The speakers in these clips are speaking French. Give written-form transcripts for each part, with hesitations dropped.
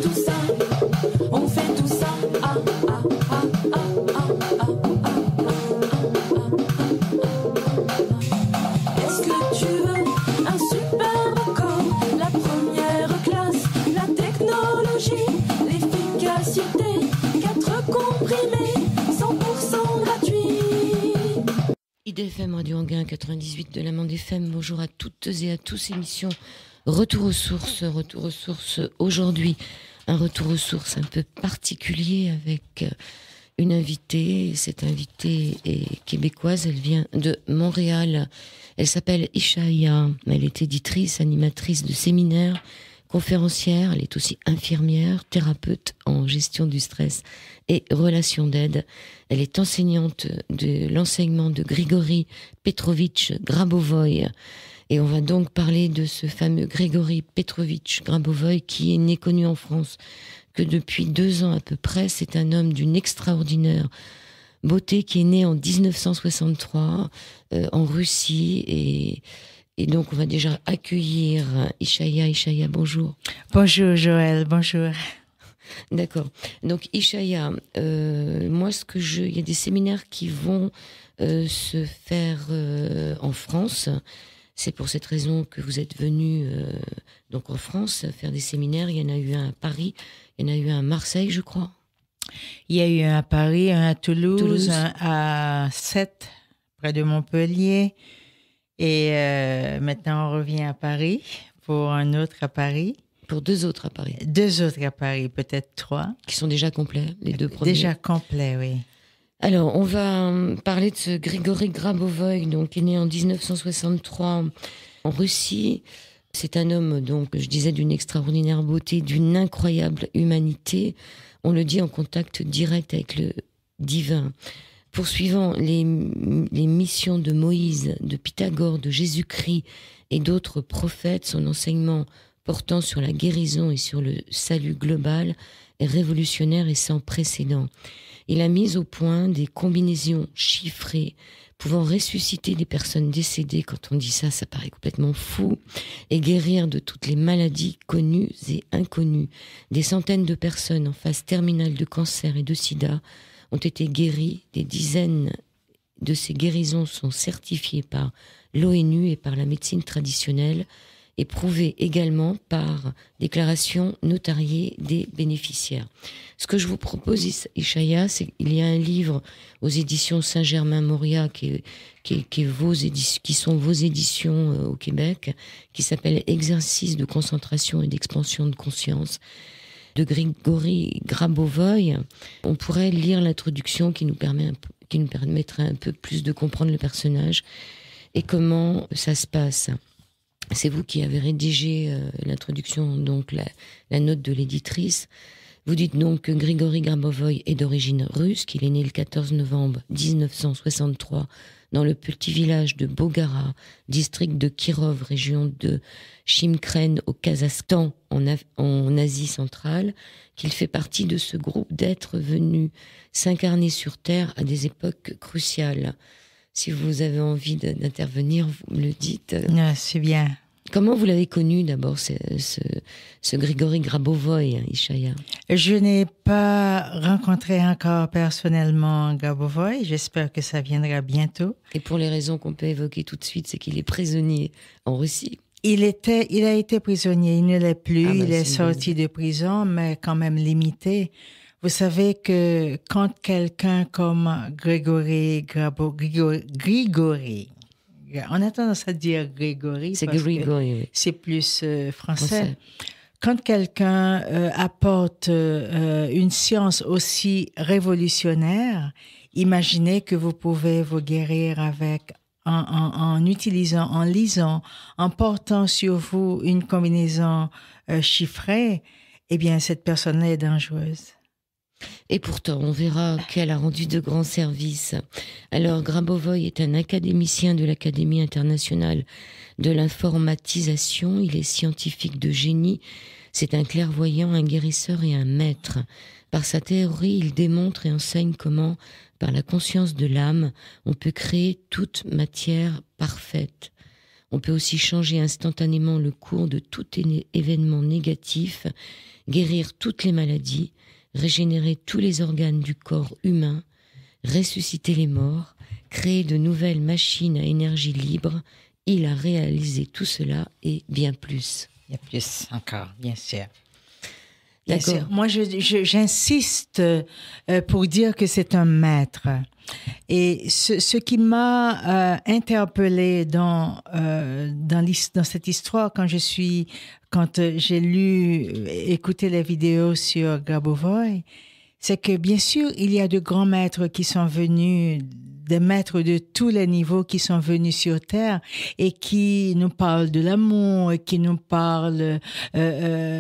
tout ça, on fait tout ça. Ah, ah, ah, ah, ah, ah, ah, Est-ce que tu veux un superbe corps, la première classe, la technologie, l'efficacité, 4 comprimés, 100% gratuit. IDFM Radio Anguin 98 de l'Amande FM. Bonjour à toutes et à tous. Émission Retour aux sources. Retour aux sources aujourd'hui. Un retour aux sources un peu particulier avec une invitée. Cette invitée est québécoise. Elle vient de Montréal. Elle s'appelle Ishaya. Elle est éditrice, animatrice de séminaires, conférencière. Elle est aussi infirmière, thérapeute en gestion du stress et relations d'aide. Elle est enseignante de l'enseignement de Grigory Petrovitch Grabovoy. Et on va donc parler de ce fameux Grigory Petrovitch Grabovoy qui est né connu en France que depuis 2 ans à peu près. C'est un homme d'une extraordinaire beauté qui est né en 1963 en Russie. Et donc on va déjà accueillir Ishaya. Ishaya, bonjour. Bonjour Joël, bonjour. D'accord. Donc Ishaya, moi il y a des séminaires qui vont se faire en France. C'est pour cette raison que vous êtes venu donc en France faire des séminaires. Il y en a eu un à Paris, il y en a eu un à Marseille, je crois. Il y a eu un à Paris, un à Toulouse. Un à Sète, près de Montpellier. Et maintenant, on revient à Paris pour un autre à Paris. Pour 2 autres à Paris. 2 autres à Paris, peut-être 3. Qui sont déjà complets, les 2 premiers. Déjà complets, oui. Alors, on va parler de ce Grigory Grabovoy, donc, qui est né en 1963 en Russie. C'est un homme, donc, je disais, d'une extraordinaire beauté, d'une incroyable humanité. On le dit en contact direct avec le divin. Poursuivant les missions de Moïse, de Pythagore, de Jésus-Christ et d'autres prophètes, son enseignement portant sur la guérison et sur le salut global est révolutionnaire et sans précédent. Il a mis au point des combinaisons chiffrées pouvant ressusciter des personnes décédées. Quand on dit ça, ça paraît complètement fou. Et guérir de toutes les maladies connues et inconnues. Des centaines de personnes en phase terminale de cancer et de sida ont été guéries. Des dizaines de ces guérisons sont certifiées par l'ONU et par la médecine traditionnelle et prouvées également par déclaration notariée des bénéficiaires. Ce que je vous propose, Ishaya, c'est qu'il y a un livre aux éditions Saint-Germain-Moriat qui sont vos éditions au Québec, qui s'appelle Exercice de concentration et d'expansion de conscience, de Grigory Grabovoy. On pourrait lire l'introduction qui nous permettrait un peu plus de comprendre le personnage et comment ça se passe. C'est vous qui avez rédigé l'introduction, donc la note de l'éditrice. Vous dites donc que Grigory Grabovoy est d'origine russe, qu'il est né le 14 novembre 1963 dans le petit village de Bogara, district de Kirov, région de Chimkren au Kazakhstan, en Asie centrale, qu'il fait partie de ce groupe d'êtres venus s'incarner sur Terre à des époques cruciales. Si vous avez envie d'intervenir, vous me le dites. Non, c'est bien. Comment vous l'avez connu d'abord, ce Grigory Grabovoy, Ishaya? Je n'ai pas rencontré encore personnellement Grabovoy. J'espère que ça viendra bientôt. Et pour les raisons qu'on peut évoquer tout de suite, c'est qu'il est prisonnier en Russie. Il a été prisonnier, il ne l'est plus. Il est c'est sorti de prison, mais quand même limité. Vous savez que quand quelqu'un comme Grigory, on a tendance à dire Grégory. C'est Grigory, oui. C'est plus français. Quand quelqu'un apporte une science aussi révolutionnaire, imaginez que vous pouvez vous guérir avec en utilisant, en lisant, en portant sur vous une combinaison chiffrée. Eh bien, cette personne-là est dangereuse. Et pourtant, on verra qu'elle a rendu de grands services. Alors, Grabovoy est un académicien de l'Académie internationale de l'informatisation. Il est scientifique de génie. C'est un clairvoyant, un guérisseur et un maître. Par sa théorie, il démontre et enseigne comment, par la conscience de l'âme, on peut créer toute matière parfaite. On peut aussi changer instantanément le cours de tout événement négatif, guérir toutes les maladies, régénérer tous les organes du corps humain, ressusciter les morts, créer de nouvelles machines à énergie libre. Il a réalisé tout cela et bien plus. Il y a plus encore, bien sûr. D'accord. Bien sûr. Moi, j'insiste pour dire que c'est un maître. Et ce qui m'a interpellée dans cette histoire, quand j'ai écouté les vidéos sur Grabovoi, c'est que bien sûr, il y a de grands maîtres qui sont venus, des maîtres de tous les niveaux qui sont venus sur Terre et qui nous parlent de l'amour, et qui nous parlent de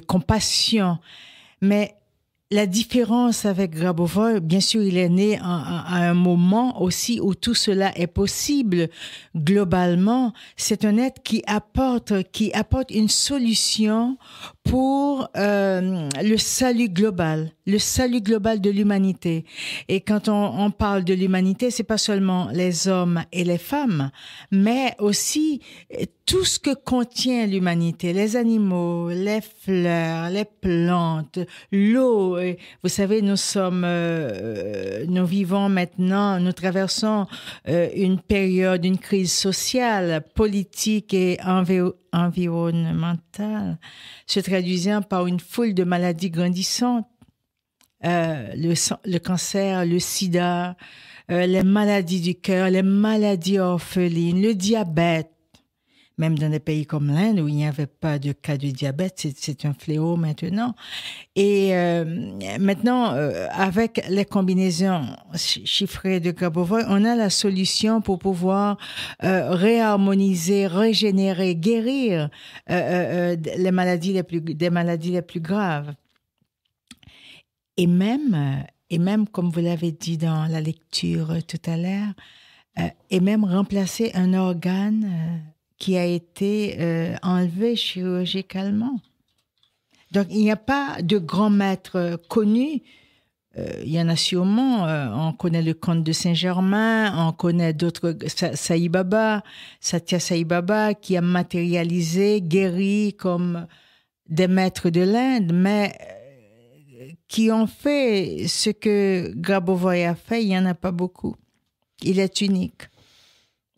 compassion. Mais la différence avec Grabovoi, bien sûr, il est né à un moment aussi où tout cela est possible. Globalement, c'est un être qui apporte une solution pour le salut global de l'humanité. Et quand on parle de l'humanité, c'est pas seulement les hommes et les femmes, mais aussi tout ce que contient l'humanité, les animaux, les fleurs, les plantes, l'eau. Vous savez, nous vivons maintenant, nous traversons une période, une crise sociale, politique et environnementale, se traduisant par une foule de maladies grandissantes. Le cancer, le sida, les maladies du cœur, les maladies orphelines, le diabète. Même dans des pays comme l'Inde où il n'y avait pas de cas de diabète, c'est un fléau maintenant. Et maintenant, avec les combinaisons chiffrées de Grabovoi, on a la solution pour pouvoir réharmoniser, régénérer, guérir des maladies les plus graves. Et même, comme vous l'avez dit dans la lecture tout à l'heure, et même remplacer un organe qui a été enlevé chirurgicalement. Donc, il n'y a pas de grands maîtres connus. Il y en a sûrement. On connaît le comte de Saint-Germain, on connaît d'autres, Satya Sai Baba, qui a matérialisé, guéri comme des maîtres de l'Inde, mais qui ont fait ce que Grabovoi a fait, il n'y en a pas beaucoup. Il est unique.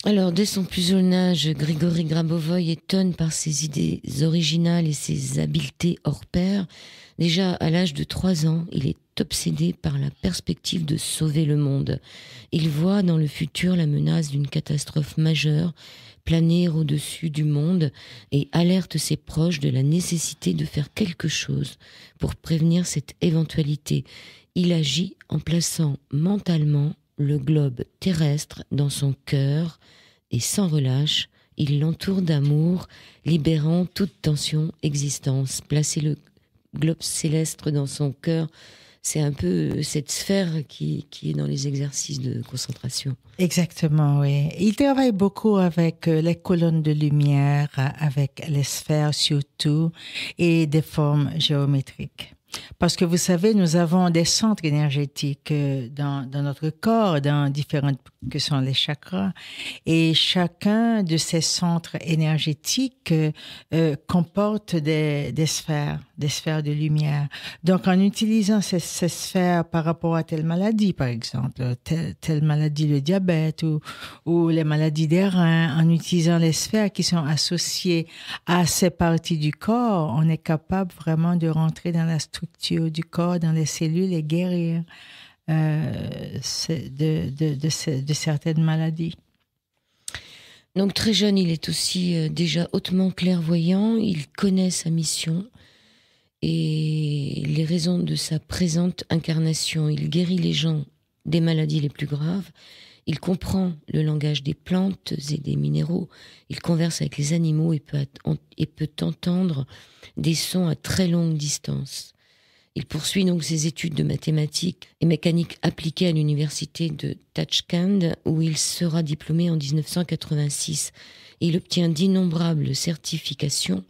Alors, dès son plus jeune âge, Grigory Grabovoi étonne par ses idées originales et ses habiletés hors pair. Déjà, à l'âge de 3 ans, il est obsédé par la perspective de sauver le monde. Il voit dans le futur la menace d'une catastrophe majeure planer au-dessus du monde et alerte ses proches de la nécessité de faire quelque chose pour prévenir cette éventualité. Il agit en plaçant mentalement le globe terrestre dans son cœur et sans relâche, il l'entoure d'amour, libérant toute tension existence. Placer le globe céleste dans son cœur, c'est un peu cette sphère qui est dans les exercices de concentration. Exactement, oui. Il travaille beaucoup avec les colonnes de lumière, avec les sphères surtout, et des formes géométriques. Parce que vous savez, nous avons des centres énergétiques dans notre corps, que sont les chakras, et chacun de ces centres énergétiques comporte des sphères de lumière. Donc, en utilisant ces sphères par rapport à telle maladie, par exemple, telle maladie, le diabète ou les maladies des reins, en utilisant les sphères qui sont associées à ces parties du corps, on est capable vraiment de rentrer dans la structure du corps, dans les cellules et guérir de certaines maladies. Donc très jeune, il est aussi déjà hautement clairvoyant, il connaît sa mission et les raisons de sa présente incarnation. Il guérit les gens des maladies les plus graves, il comprend le langage des plantes et des minéraux, il converse avec les animaux et peut entendre des sons à très longue distance. Il poursuit donc ses études de mathématiques et mécanique appliquée à l'université de Tachkent, où il sera diplômé en 1986. Il obtient d'innombrables certifications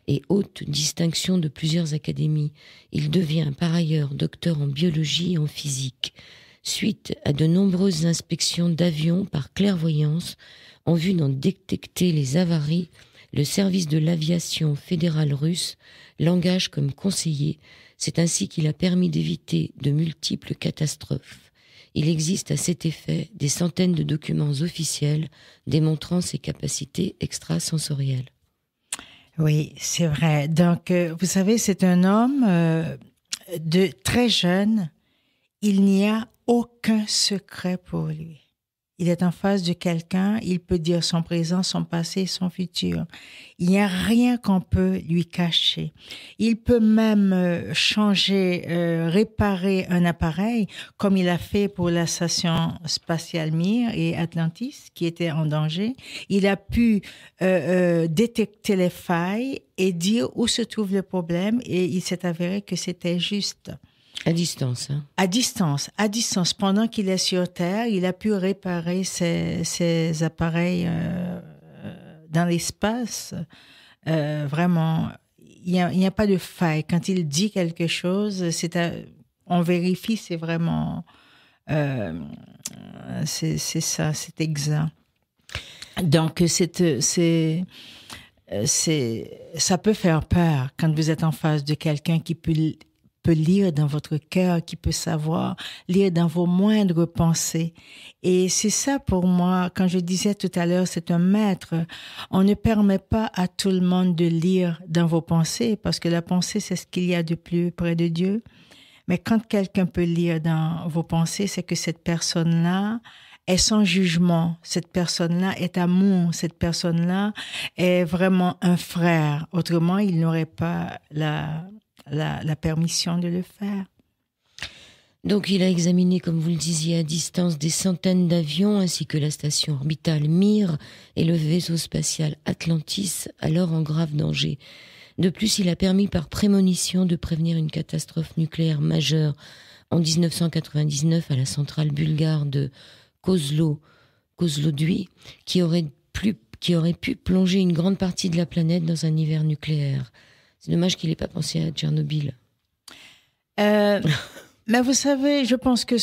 et hautes distinctions de plusieurs académies. Il devient par ailleurs docteur en biologie et en physique. suite à de nombreuses inspections d'avions par clairvoyance en vue d'en détecter les avaries. Le service de l'aviation fédérale russe l'engage comme conseiller. C'est ainsi qu'il a permis d'éviter de multiples catastrophes. Il existe à cet effet des centaines de documents officiels démontrant ses capacités extrasensorielles. Oui, c'est vrai. Donc, vous savez, c'est un homme de très jeune. Il n'y a aucun secret pour lui. Il est en face de quelqu'un, il peut dire son présent, son passé, son futur. Il n'y a rien qu'on peut lui cacher. Il peut même changer, réparer un appareil, comme il a fait pour la station spatiale Mir et Atlantis, qui était en danger. Il a pu détecter les failles et dire où se trouve le problème, et il s'est avéré que c'était juste. À distance, hein. À distance. Pendant qu'il est sur Terre, il a pu réparer ses appareils dans l'espace. Vraiment, il n'y a pas de faille. Quand il dit quelque chose, on vérifie, c'est vraiment... c'est ça, c'est exact. Donc, ça peut faire peur quand vous êtes en face de quelqu'un qui peut lire dans votre cœur, qui peut savoir, lire dans vos moindres pensées. Et c'est ça pour moi, quand je disais tout à l'heure, c'est un maître. On ne permet pas à tout le monde de lire dans vos pensées, parce que la pensée, c'est ce qu'il y a de plus près de Dieu. Mais quand quelqu'un peut lire dans vos pensées, c'est que cette personne-là est sans jugement, cette personne-là est amour, cette personne-là est vraiment un frère. Autrement, il n'aurait pas la permission de le faire. Donc il a examiné, comme vous le disiez, à distance des centaines d'avions ainsi que la station orbitale Mir et le vaisseau spatial Atlantis, alors en grave danger. De plus, il a permis par prémonition de prévenir une catastrophe nucléaire majeure en 1999 à la centrale bulgare de Kozloduy, qui aurait pu plonger une grande partie de la planète dans un hiver nucléaire. C'est dommage qu'il n'ait pas pensé à Tchernobyl. Mais vous savez, je pense que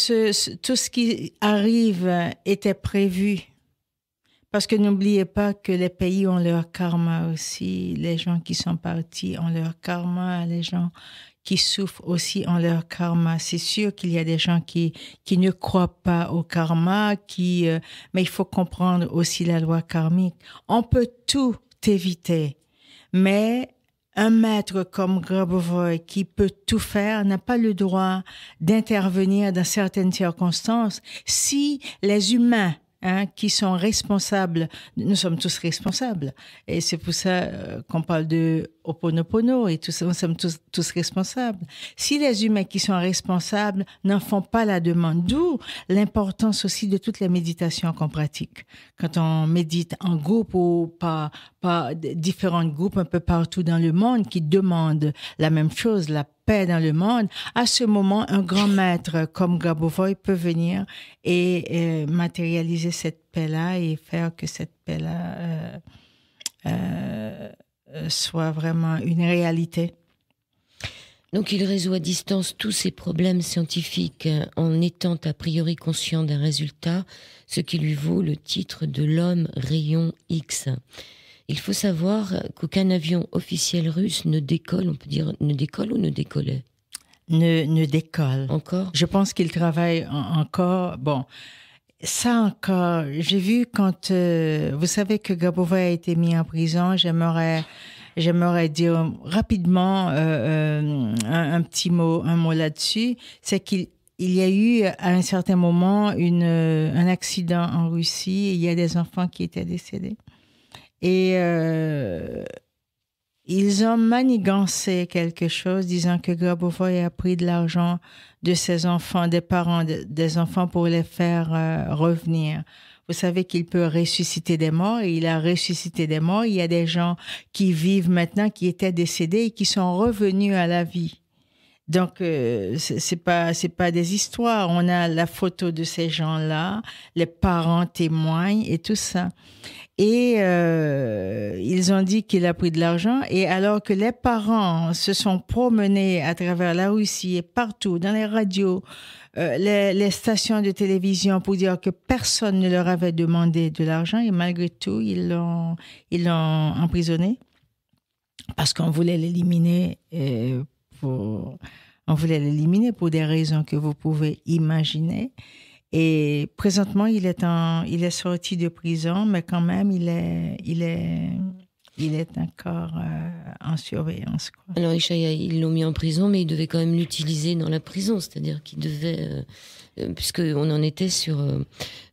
tout ce qui arrive était prévu. Parce que n'oubliez pas que les pays ont leur karma aussi. Les gens qui sont partis ont leur karma. Les gens qui souffrent aussi ont leur karma. C'est sûr qu'il y a des gens qui ne croient pas au karma, mais il faut comprendre aussi la loi karmique. On peut tout éviter, mais un maître comme Grabovoi, qui peut tout faire, n'a pas le droit d'intervenir dans certaines circonstances si les humains qui sont responsables, nous sommes tous responsables. Et c'est pour ça qu'on parle de Ho'oponopono et tout ça, nous sommes tous responsables. Si les humains qui sont responsables n'en font pas la demande, d'où l'importance aussi de toutes les méditations qu'on pratique. Quand on médite en groupe ou par différents groupes un peu partout dans le monde qui demandent la même chose, la paix dans le monde, à ce moment, un grand maître comme Grabovoi peut venir et matérialiser cette paix-là et faire que cette paix-là soit vraiment une réalité. Donc il résout à distance tous ses problèmes scientifiques en étant a priori conscient d'un résultat, ce qui lui vaut le titre de l'homme rayon X. Il faut savoir qu'aucun avion officiel russe ne décolle, on peut dire, ne décolle ou ne décollait. Ne décolle. Encore ? Je pense qu'il travaille encore. Bon, ça encore, j'ai vu quand... vous savez que Grabovoi a été mis en prison, j'aimerais dire rapidement un petit mot, un mot là-dessus. C'est qu'il y a eu à un certain moment un accident en Russie et il y a des enfants qui étaient décédés. Et ils ont manigancé quelque chose, disant que Grabovoi a pris de l'argent de ses enfants, des parents des enfants pour les faire revenir. Vous savez qu'il peut ressusciter des morts et il a ressuscité des morts. Il y a des gens qui vivent maintenant, qui étaient décédés et qui sont revenus à la vie. Donc, c'est pas des histoires. On a la photo de ces gens-là, les parents témoignent et tout ça. Et ils ont dit qu'il a pris de l'argent. Et alors que les parents se sont promenés à travers la Russie et partout, dans les radios, les stations de télévision pour dire que personne ne leur avait demandé de l'argent, et malgré tout, ils l'ont emprisonné parce qu'on voulait l'éliminer pour des raisons que vous pouvez imaginer. Et présentement, il est sorti de prison, mais quand même, il est encore en surveillance, quoi. Alors, Ishaïa, ils l'ont mis en prison, mais ils devaient quand même l'utiliser dans la prison. C'est-à-dire qu'ils devaient... puisqu'on en était sur...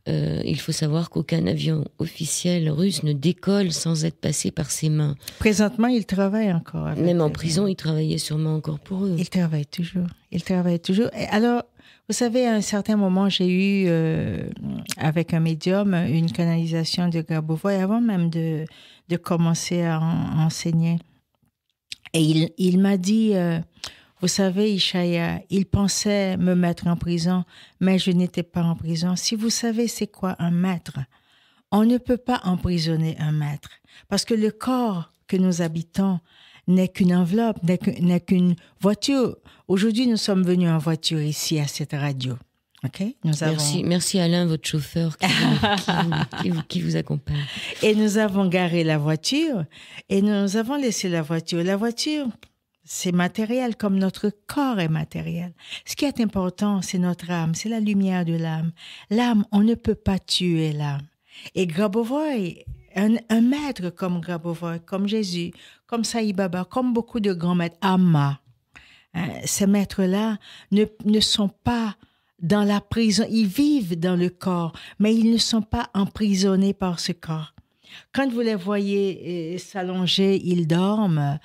il faut savoir qu'aucun avion officiel russe ne décolle sans être passé par ses mains. Présentement, il travaille encore. Même en prison, il travaillait sûrement encore pour eux. Il travaille toujours. Et alors, vous savez, à un certain moment, j'ai eu, avec un médium, une canalisation de Grabovoï avant même de commencer à enseigner. Et il m'a dit, vous savez, Ishaïa, il pensait me mettre en prison, mais je n'étais pas en prison. Si vous savez c'est quoi un maître, on ne peut pas emprisonner un maître. Parce que le corps que nous habitons n'est qu'une enveloppe, n'est qu'une voiture. Aujourd'hui, nous sommes venus en voiture ici à cette radio. Okay? Merci Alain, votre chauffeur qui vous accompagne. Et nous avons garé la voiture et nous avons laissé la voiture. La voiture, c'est matériel comme notre corps est matériel. Ce qui est important, c'est notre âme, c'est la lumière de l'âme. L'âme, on ne peut pas tuer l'âme. Et Grabovoï, un maître comme Grabovoï, comme Jésus, comme Saï Baba, comme beaucoup de grands maîtres, Amma, ces maîtres-là ne sont pas dans la prison. Ils vivent dans le corps, mais ils ne sont pas emprisonnés par ce corps. Quand vous les voyez s'allonger, ils dorment.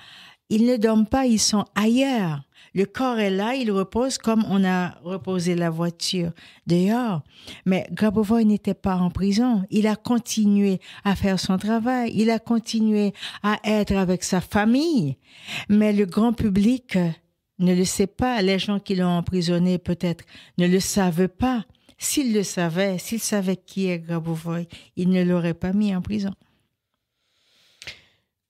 Ils ne dorment pas, ils sont ailleurs. Le corps est là, il repose comme on a reposé la voiture dehors. Mais Grabovoï n'était pas en prison. Il a continué à faire son travail. Il a continué à être avec sa famille. Mais le grand public ne le sait pas. Les gens qui l'ont emprisonné peut-être ne le savent pas. S'ils le savaient, s'ils savaient qui est Grabovoï, ils ne l'auraient pas mis en prison.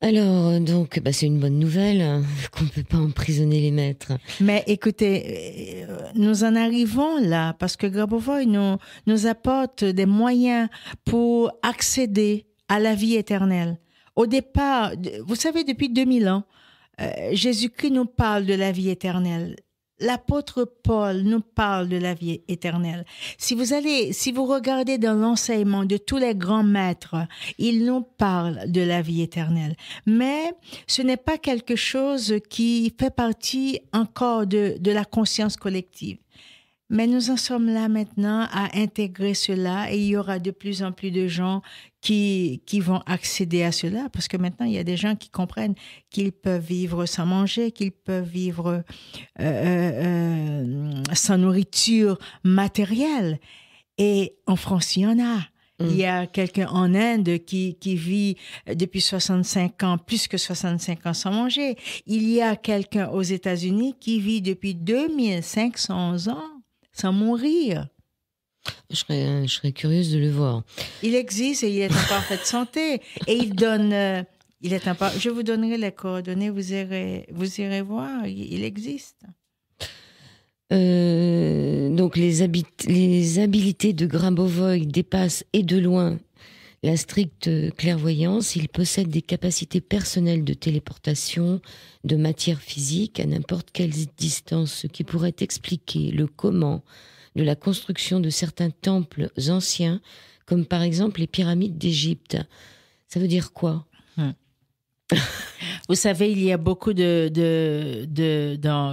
Alors, donc, c'est une bonne nouvelle qu'on ne peut pas emprisonner les maîtres. Mais écoutez, nous en arrivons là parce que Grabovoï nous apporte des moyens pour accéder à la vie éternelle. Au départ, vous savez, depuis 2000 ans, Jésus-Christ nous parle de la vie éternelle. L'apôtre Paul nous parle de la vie éternelle. Si vous regardez dans l'enseignement de tous les grands maîtres, ils nous parlent de la vie éternelle. Mais ce n'est pas quelque chose qui fait partie encore de la conscience collective. Mais nous en sommes là maintenant à intégrer cela et il y aura de plus en plus de gens qui vont accéder à cela parce que maintenant il y a des gens qui comprennent qu'ils peuvent vivre sans manger, qu'ils peuvent vivre sans nourriture matérielle. Et en France, il y en a. Il y a quelqu'un en Inde qui vit depuis 65 ans, plus que 65 ans sans manger. Il y a quelqu'un aux États-Unis qui vit depuis 2500 ans sans mourir. Je serais curieuse de le voir. Il existe et il est en parfaite santé. Et il donne... je vous donnerai les coordonnées, vous irez voir, il existe. Donc les habilités de Grabovoï dépassent et de loin la stricte clairvoyance. Il possède des capacités personnelles de téléportation, de matière physique à n'importe quelle distance, ce qui pourrait expliquer le comment de la construction de certains temples anciens, comme par exemple les pyramides d'Égypte. Ça veut dire quoi ? Vous savez, il y a beaucoup dans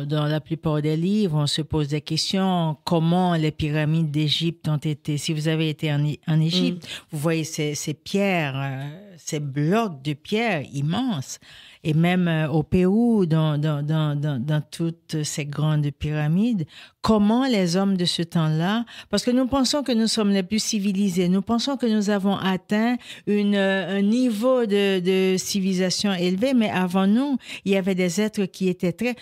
la plupart des livres, on se pose des questions. Comment les pyramides d'Égypte ont été... Si vous avez été en Égypte, vous voyez ces pierres, ces blocs de pierres immenses. Et même au Pérou, dans toutes ces grandes pyramides, comment les hommes de ce temps-là, parce que nous pensons que nous sommes les plus civilisés, nous pensons que nous avons atteint un niveau de civilisation élevé, mais avant nous, il y avait des êtres qui étaient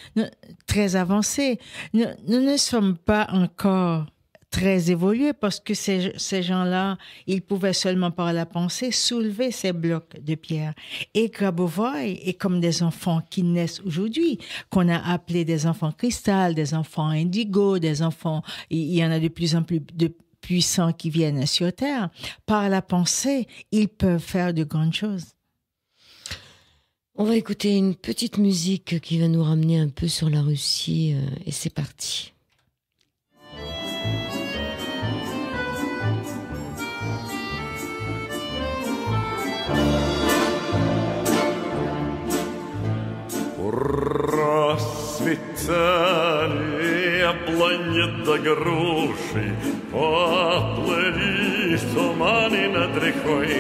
très avancés. Nous ne sommes pas encore très évolué parce que ces gens-là, ils pouvaient seulement par la pensée soulever ces blocs de pierre. Et Grabovoi est comme des enfants qui naissent aujourd'hui, qu'on a appelés des enfants cristal, des enfants indigo, des enfants, il y en a de plus en plus de puissants qui viennent sur Terre. Par la pensée, ils peuvent faire de grandes choses. On va écouter une petite musique qui va nous ramener un peu sur la Russie et c'est parti. Расцветали яблони да груши, поплыли туманы над рекой.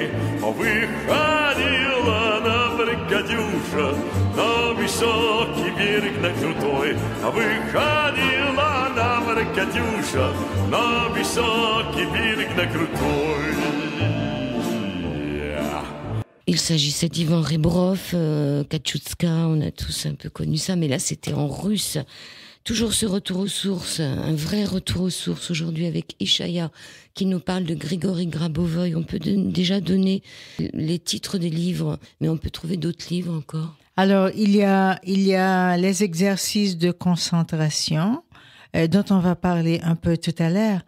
Выходила на берег Катюша, на высокий берег, на крутой. Выходила на берег Катюша, на высокий берег, на крутой. Il s'agissait d'Ivan Rebrov, Kachutska, on a tous un peu connu ça, mais là c'était en russe. Toujours ce retour aux sources, un vrai retour aux sources aujourd'hui avec Ishaya qui nous parle de Grigory Grabovoy. On peut déjà donner les titres des livres, mais on peut trouver d'autres livres encore. Alors, il y a les exercices de concentration dont on va parler un peu tout à l'heure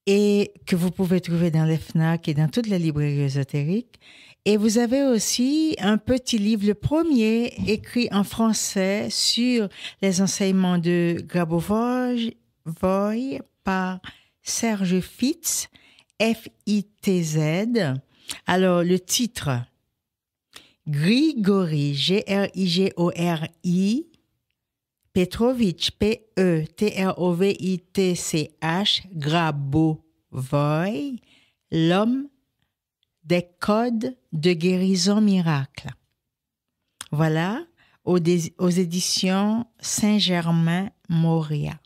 et que vous pouvez trouver dans les FNAC et dans toutes les librairies ésotériques. Et vous avez aussi un petit livre, le premier, écrit en français sur les enseignements de Grabovoy par Serge Fitz, F-I-T-Z. Alors, le titre, Grigori, G-R-I-G-O-R-I, Petrovitch, P-E-T-R-O-V-I-T-C-H, Grabovoy, l'homme des codes de guérison miracle. Voilà, aux éditions Saint-Germain-Moria.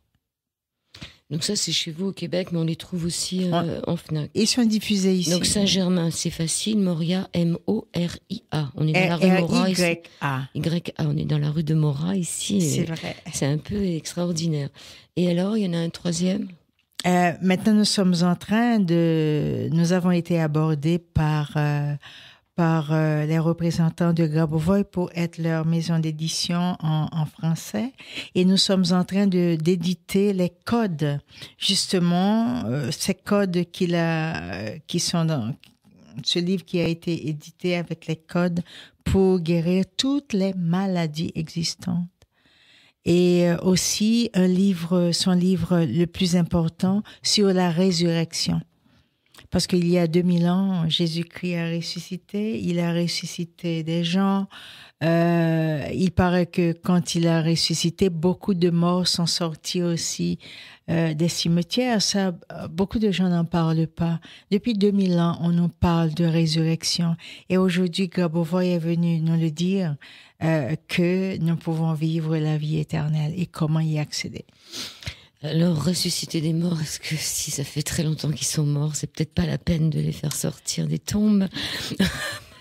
Donc ça, c'est chez vous au Québec, mais on les trouve aussi en FNAC. Ils sont diffusés ici. Donc Saint-Germain, c'est facile. Moria, M-O-R-I-A. On est dans la rue Morat ici. Y-A. Y-A. On est dans la rue de Morat ici. C'est vrai. C'est un peu extraordinaire. Et alors, il y en a un troisième? Maintenant, nous avons été abordés par les représentants de Grabovoy pour être leur maison d'édition en français. Et nous sommes en train d'éditer les codes, justement, ces codes qui sont dans ce livre qui a été édité avec les codes pour guérir toutes les maladies existantes. Et aussi son livre le plus important sur la résurrection. Parce qu'il y a 2000 ans, Jésus-Christ a ressuscité, il a ressuscité des gens. Il paraît que quand il a ressuscité, beaucoup de morts sont sortis aussi des cimetières. Ça, beaucoup de gens n'en parlent pas. Depuis 2000 ans, on nous parle de résurrection. Et aujourd'hui, Grabovoy est venu nous le dire, que nous pouvons vivre la vie éternelle et comment y accéder. Alors, ressusciter des morts, est-ce que si ça fait très longtemps qu'ils sont morts, c'est peut-être pas la peine de les faire sortir des tombes?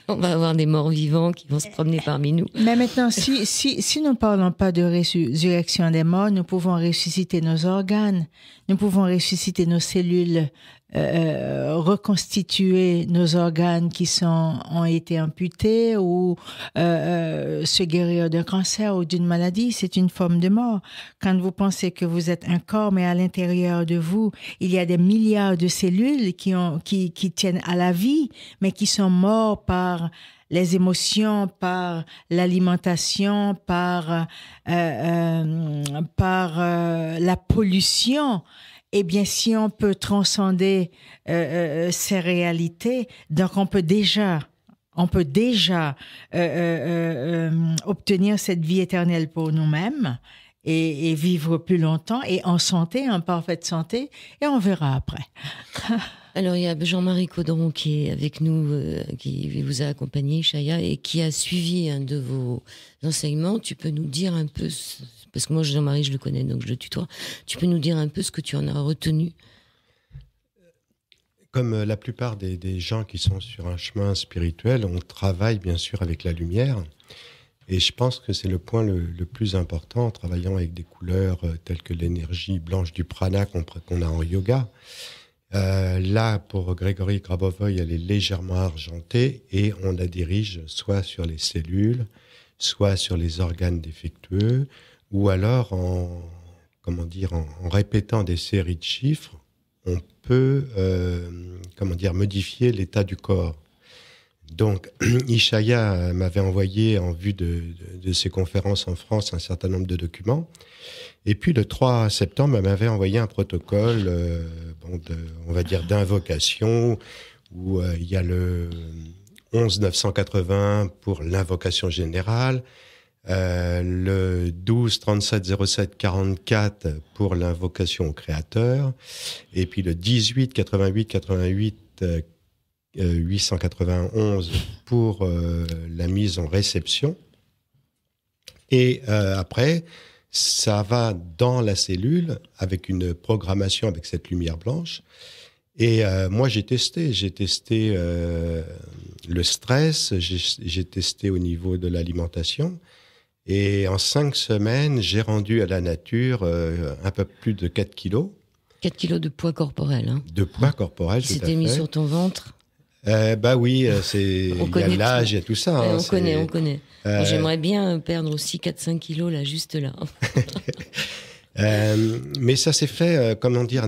On va avoir des morts vivants qui vont se promener parmi nous. Mais maintenant, si nous ne parlons pas de résurrection des morts, nous pouvons ressusciter nos organes, nous pouvons ressusciter nos cellules, reconstituer nos organes qui ont été amputés ou se guérir d'un cancer ou d'une maladie. C'est une forme de mort. Quand vous pensez que vous êtes un corps, mais à l'intérieur de vous, il y a des milliards de cellules qui tiennent à la vie, mais qui sont morts par les émotions, par l'alimentation, par la pollution. Eh bien, si on peut transcender ces réalités, donc on peut déjà obtenir cette vie éternelle pour nous-mêmes et vivre plus longtemps et en santé, en parfaite santé, et on verra après. Alors, il y a Jean-Marie Caudron qui est avec nous, qui vous a accompagné, Chaya, et qui a suivi un de vos enseignements. Tu peux nous dire un peu, parce que moi, Jean-Marie, je le connais, donc je le tutoie. Tu peux nous dire un peu ce que tu en as retenu? Comme la plupart des gens qui sont sur un chemin spirituel, on travaille bien sûr avec la lumière. Et je pense que c'est le point le plus important en travaillant avec des couleurs telles que l'énergie blanche du prana qu'on a en yoga. Là, pour Grégory Grabovoy, elle est légèrement argentée et on la dirige soit sur les cellules, soit sur les organes défectueux, ou alors en répétant des séries de chiffres, on peut modifier l'état du corps. Donc, Ishaya m'avait envoyé en vue de ses conférences en France un certain nombre de documents. Et puis, le 3 septembre, elle m'avait envoyé un protocole, d'invocation, où il y a le 11 980 pour l'invocation générale, le 12 37 07 44 pour l'invocation au Créateur, et puis le 18 88 88 891 pour la mise en réception. Et après, ça va dans la cellule avec une programmation avec cette lumière blanche. Et moi, j'ai testé le stress, j'ai testé au niveau de l'alimentation. Et en 5 semaines, j'ai rendu à la nature un peu plus de 4 kilos. 4 kilos de poids corporel. Hein. De poids corporel, tout à fait. C'était mis sur ton ventre? Oui, il y a l'âge, il y a tout ça. Ouais, on connaît. J'aimerais bien perdre aussi 4-5 kilos, là, juste là. Mais ça s'est fait,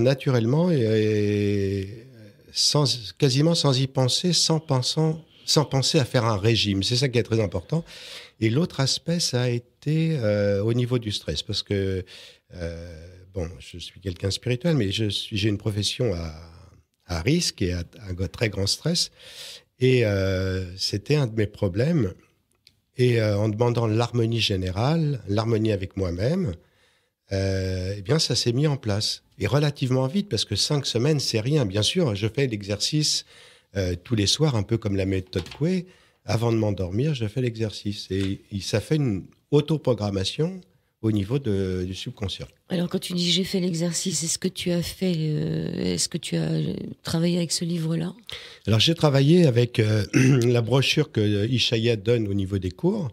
naturellement et quasiment sans y penser, sans penser à faire un régime. C'est ça qui est très important. Et l'autre aspect, ça a été au niveau du stress, parce que je suis quelqu'un de spirituel, mais j'ai une profession à risque et à très grand stress. Et c'était un de mes problèmes. Et en demandant l'harmonie générale, l'harmonie avec moi-même, ça s'est mis en place. Et relativement vite, parce que 5 semaines, c'est rien. Bien sûr, je fais l'exercice tous les soirs, un peu comme la méthode Coué. Avant de m'endormir, je fais l'exercice. Et ça fait une autoprogrammation au niveau du subconscient. Alors, quand tu dis j'ai fait l'exercice, est-ce que tu as travaillé avec ce livre-là? Alors, j'ai travaillé avec la brochure que Ishaya donne au niveau des cours,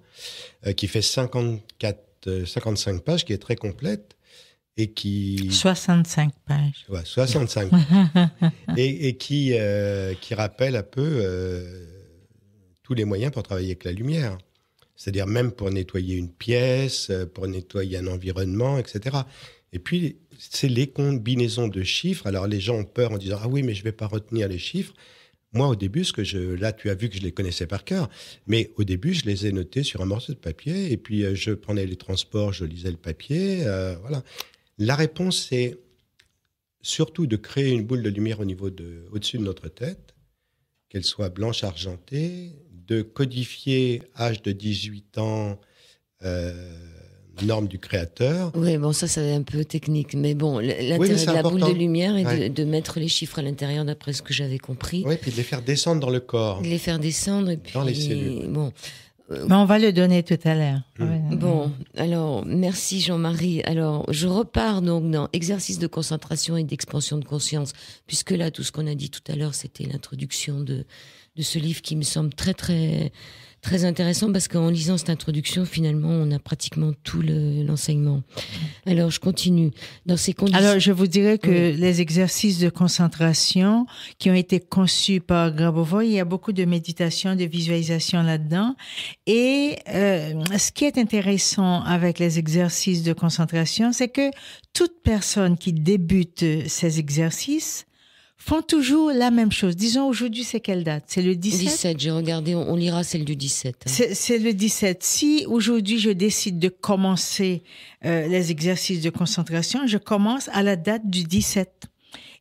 qui fait 55 pages, qui est très complète. Et qui... 65 pages. Ouais, 65. et qui rappelle un peu tous les moyens pour travailler avec la lumière. C'est-à-dire même pour nettoyer une pièce, pour nettoyer un environnement, etc. Et puis, c'est les combinaisons de chiffres. Alors, les gens ont peur en disant « Ah oui, mais je ne vais pas retenir les chiffres ». Moi, au début, là, tu as vu que je les connaissais par cœur, mais au début, je les ai notés sur un morceau de papier, et puis je prenais les transports, je lisais le papier, voilà. La réponse, c'est surtout de créer une boule de lumière au-dessus de notre tête, qu'elle soit blanche argentée, de codifier âge de 18 ans, norme du créateur. Oui, bon, ça c'est un peu technique, mais bon, l'intérêt de la boule de lumière est de mettre les chiffres à l'intérieur, d'après ce que j'avais compris. Oui, puis de les faire descendre dans le corps. De les faire descendre, et puis... Dans les cellules. Bon... Mais on va le donner tout à l'heure. Bon, alors, merci Jean-Marie. Alors, je repars donc dans exercice de concentration et d'expansion de conscience, puisque là, tout ce qu'on a dit tout à l'heure, c'était l'introduction de ce livre qui me semble très, très, très intéressant, parce qu'en lisant cette introduction, finalement, on a pratiquement tout l'enseignement. Alors, je continue. Dans ces conditions... Alors, je vous dirais que les exercices de concentration qui ont été conçus par Grabovoy, il y a beaucoup de méditation, de visualisation là-dedans. Et ce qui est intéressant avec les exercices de concentration, c'est que toute personne qui débute ces exercices font toujours la même chose. Disons, aujourd'hui, c'est quelle date? C'est le 17? 17, j'ai regardé, on lira celle du 17. Hein. C'est le 17. Si aujourd'hui, je décide de commencer les exercices de concentration, je commence à la date du 17.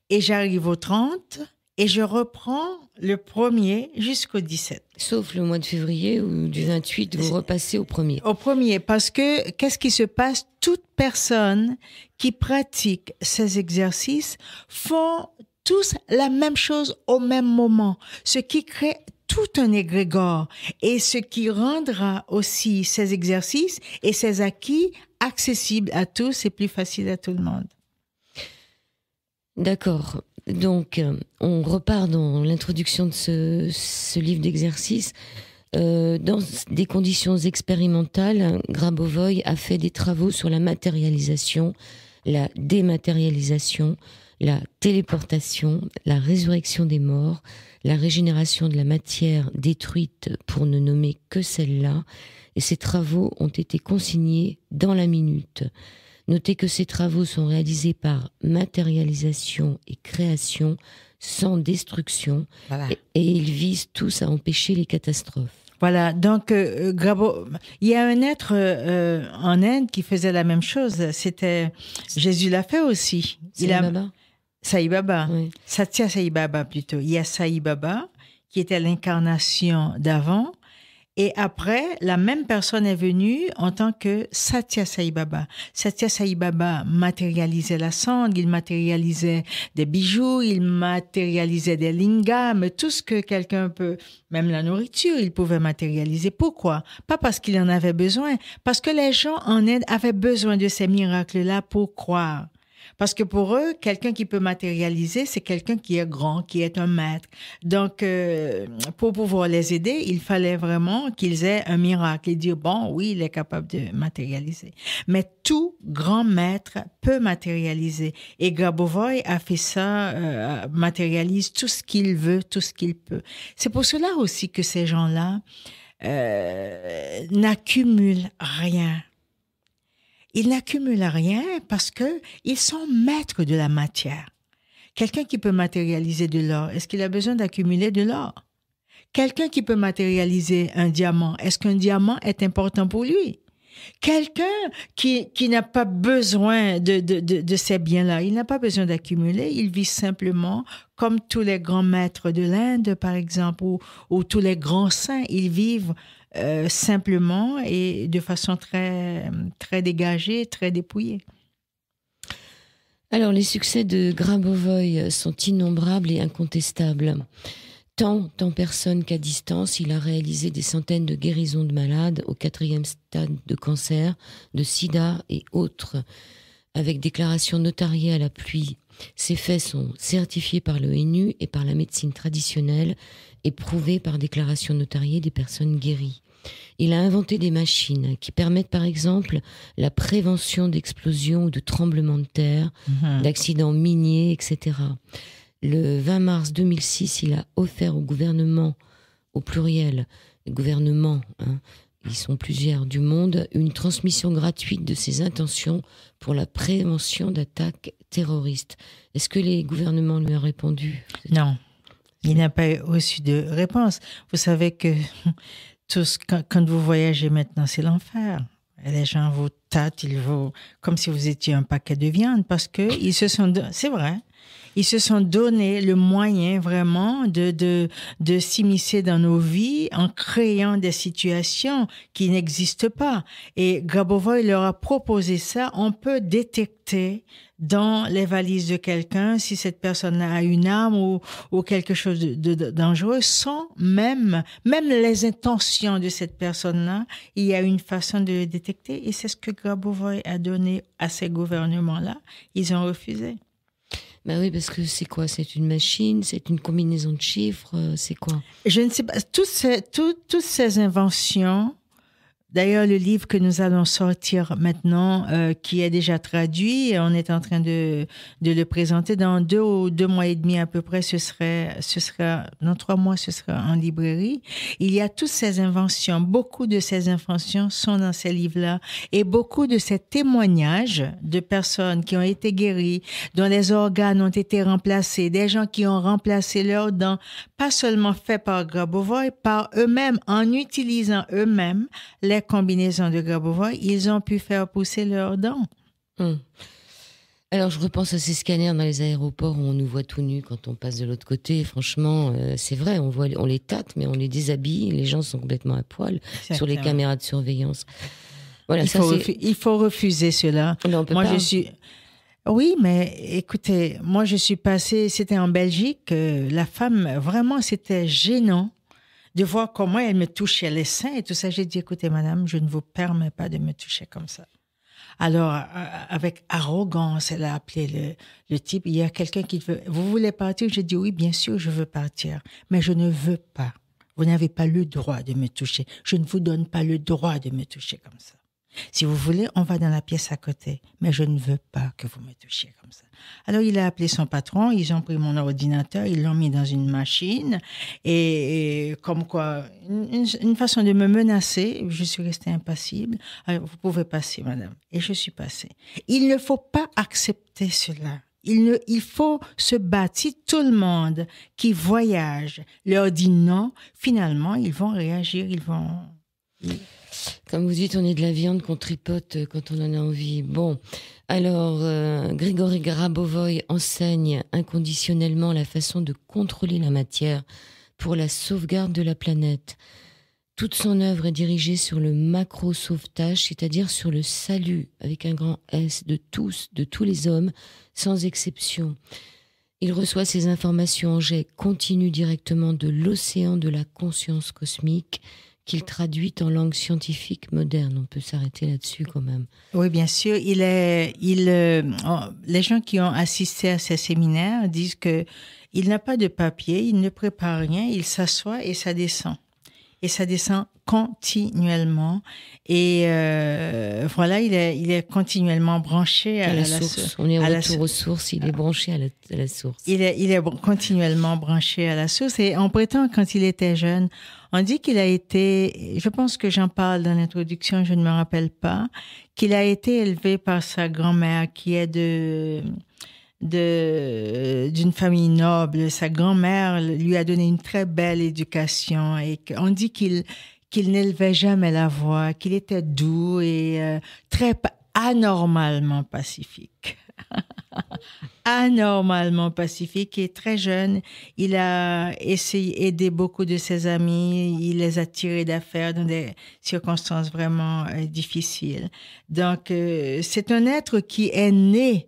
Et j'arrive au 30 et je reprends le 1er jusqu'au 17. Sauf le mois de février ou du 28, vous repassez au 1er. Au 1er, parce que qu'est-ce qui se passe? Toute personne qui pratique ces exercices font tous la même chose au même moment, ce qui crée tout un égrégore et ce qui rendra aussi ces exercices et ces acquis accessibles à tous et plus faciles à tout le monde. D'accord. Donc, on repart dans l'introduction de ce livre d'exercices. Dans des conditions expérimentales, Grabovoi a fait des travaux sur la matérialisation, la dématérialisation, la téléportation, la résurrection des morts, la régénération de la matière détruite, pour ne nommer que celle-là, et ces travaux ont été consignés dans la minute. Notez que ces travaux sont réalisés par matérialisation et création, sans destruction, Voilà. et ils visent tous à empêcher les catastrophes. Voilà, donc il y a un être en Inde qui faisait la même chose. Jésus l'a fait aussi. Sai Baba. Oui. Satya Sai Baba plutôt. Il y a Sai Baba qui était l'incarnation d'avant. Et après, la même personne est venue en tant que Satya Sai Baba. Satya Sai Baba matérialisait la cendre, il matérialisait des bijoux, il matérialisait des lingams, tout ce que quelqu'un peut, même la nourriture, il pouvait matérialiser. Pourquoi? Pas parce qu'il en avait besoin, parce que les gens en Inde avaient besoin de ces miracles-là pour croire. Parce que pour eux, quelqu'un qui peut matérialiser, c'est quelqu'un qui est grand, qui est un maître. Donc, pour pouvoir les aider, il fallait vraiment qu'ils aient un miracle et dire, bon, oui, il est capable de matérialiser. Mais tout grand maître peut matérialiser. Et Grabovoi a fait ça, matérialise tout ce qu'il veut, tout ce qu'il peut. C'est pour cela aussi que ces gens-là n'accumulent rien. Ils n'accumulent rien parce que ils sont maîtres de la matière. Quelqu'un qui peut matérialiser de l'or, est-ce qu'il a besoin d'accumuler de l'or? Quelqu'un qui peut matérialiser un diamant, est-ce qu'un diamant est important pour lui? Quelqu'un qui n'a pas besoin de ces biens-là, il n'a pas besoin d'accumuler, il vit simplement comme tous les grands maîtres de l'Inde, par exemple, ou tous les grands saints, ils vivent simplement et de façon très, très dégagée, très dépouillée. Alors, les succès de Grabovoi sont innombrables et incontestables. Tant en personne qu'à distance, il a réalisé des centaines de guérisons de malades au 4e stade de cancer, de sida et autres, avec déclaration notariée à l'appui. Ces faits sont certifiés par l'ONU et par la médecine traditionnelle et prouvés par déclaration notariée des personnes guéries. Il a inventé des machines qui permettent par exemple la prévention d'explosions ou de tremblements de terre, d'accidents miniers, etc. Le 20 mars 2006, il a offert au gouvernement, au pluriel, gouvernement, ils sont plusieurs du monde, une transmission gratuite de ses intentions pour la prévention d'attaques terroristes. Est-ce que les gouvernements lui ont répondu? Non, il n'a pas reçu de réponse. Vous savez que quand vous voyagez maintenant, c'est l'enfer. Les gens vous tâtent, comme si vous étiez un paquet de viande, parce que ils se sont, c'est vrai, ils se sont donné le moyen vraiment de s'immiscer dans nos vies en créant des situations qui n'existent pas. Et Grabovoi leur a proposé ça. On peut détecter dans les valises de quelqu'un si cette personne a une arme ou quelque chose de dangereux, sans même les intentions de cette personne-là, il y a une façon de le détecter. Et c'est ce que Grabovoi a donné à ces gouvernements-là. Ils ont refusé. Ben oui, parce que c'est quoi? C'est une machine? C'est une combinaison de chiffres? C'est quoi? Je ne sais pas. Toutes ces inventions, d'ailleurs, le livre que nous allons sortir maintenant, qui est déjà traduit, on est en train de le présenter dans 2 mois et demi à peu près, ce sera dans 3 mois, ce sera en librairie. Il y a toutes ces inventions, beaucoup de ces inventions sont dans ces livres-là, et beaucoup de ces témoignages de personnes qui ont été guéries, dont les organes ont été remplacés, des gens qui ont remplacé leurs dents, pas seulement fait par Grabovoi, par eux-mêmes, en utilisant eux-mêmes les combinaisons de Grabovoi, ils ont pu faire pousser leurs dents. Alors, je repense à ces scanners dans les aéroports où on nous voit tout nus quand on passe de l'autre côté. Franchement, c'est vrai, on les tâte, mais on les déshabille. Les gens sont complètement à poil sur les caméras de surveillance. Voilà, il faut refuser cela. Non, on peut pas. Oui, mais écoutez, moi je suis passée, c'était en Belgique, la femme, vraiment, c'était gênant de voir comment elle me touchait les seins et tout ça. J'ai dit, écoutez, madame, je ne vous permets pas de me toucher comme ça. Alors, avec arrogance, elle a appelé le type. Il y a quelqu'un qui veut, vous voulez partir? J'ai dit, oui, bien sûr, je veux partir, mais je ne veux pas Vous n'avez pas le droit de me toucher. Je ne vous donne pas le droit de me toucher comme ça. Si vous voulez, on va dans la pièce à côté. Mais je ne veux pas que vous me touchiez comme ça. Alors, il a appelé son patron. Ils ont pris mon ordinateur. Ils l'ont mis dans une machine. Et comme quoi, une façon de me menacer. Je suis restée impassible. Alors, vous pouvez passer, madame. Et je suis passée. Il ne faut pas accepter cela. Il faut se battre. Si tout le monde qui voyage leur dit non, finalement, ils vont réagir. Comme vous dites, on est de la viande qu'on tripote quand on en a envie. Bon, alors, Grigory Grabovoï enseigne inconditionnellement la façon de contrôler la matière pour la sauvegarde de la planète. Toute son œuvre est dirigée sur le macro-sauvetage, c'est-à-dire sur le salut, avec un grand S, de tous les hommes, sans exception. Il reçoit ses informations en jet continu directement de l'océan de la conscience cosmique, qu'il traduit en langue scientifique moderne. On peut s'arrêter là-dessus quand même. Oui, bien sûr. Les gens qui ont assisté à ces séminaires disent que il n'a pas de papier, il ne prépare rien, il s'assoit et ça descend. Et ça descend continuellement. Et voilà, il est continuellement branché à la source. On est au retour aux sources, il est branché à la source. Il est continuellement branché à la source. Et on prétend, quand il était jeune, on dit qu'il a été, je pense que j'en parle dans l'introduction, je ne me rappelle pas, qu'il a été élevé par sa grand-mère qui est d'une famille noble. Sa grand-mère lui a donné une très belle éducation et on dit qu'il n'élevait jamais la voix, qu'il était doux et très anormalement pacifique. Anormalement pacifique et très jeune. Il a essayé d'aider beaucoup de ses amis. Il les a tirés d'affaire dans des circonstances vraiment difficiles. Donc, c'est un être qui est né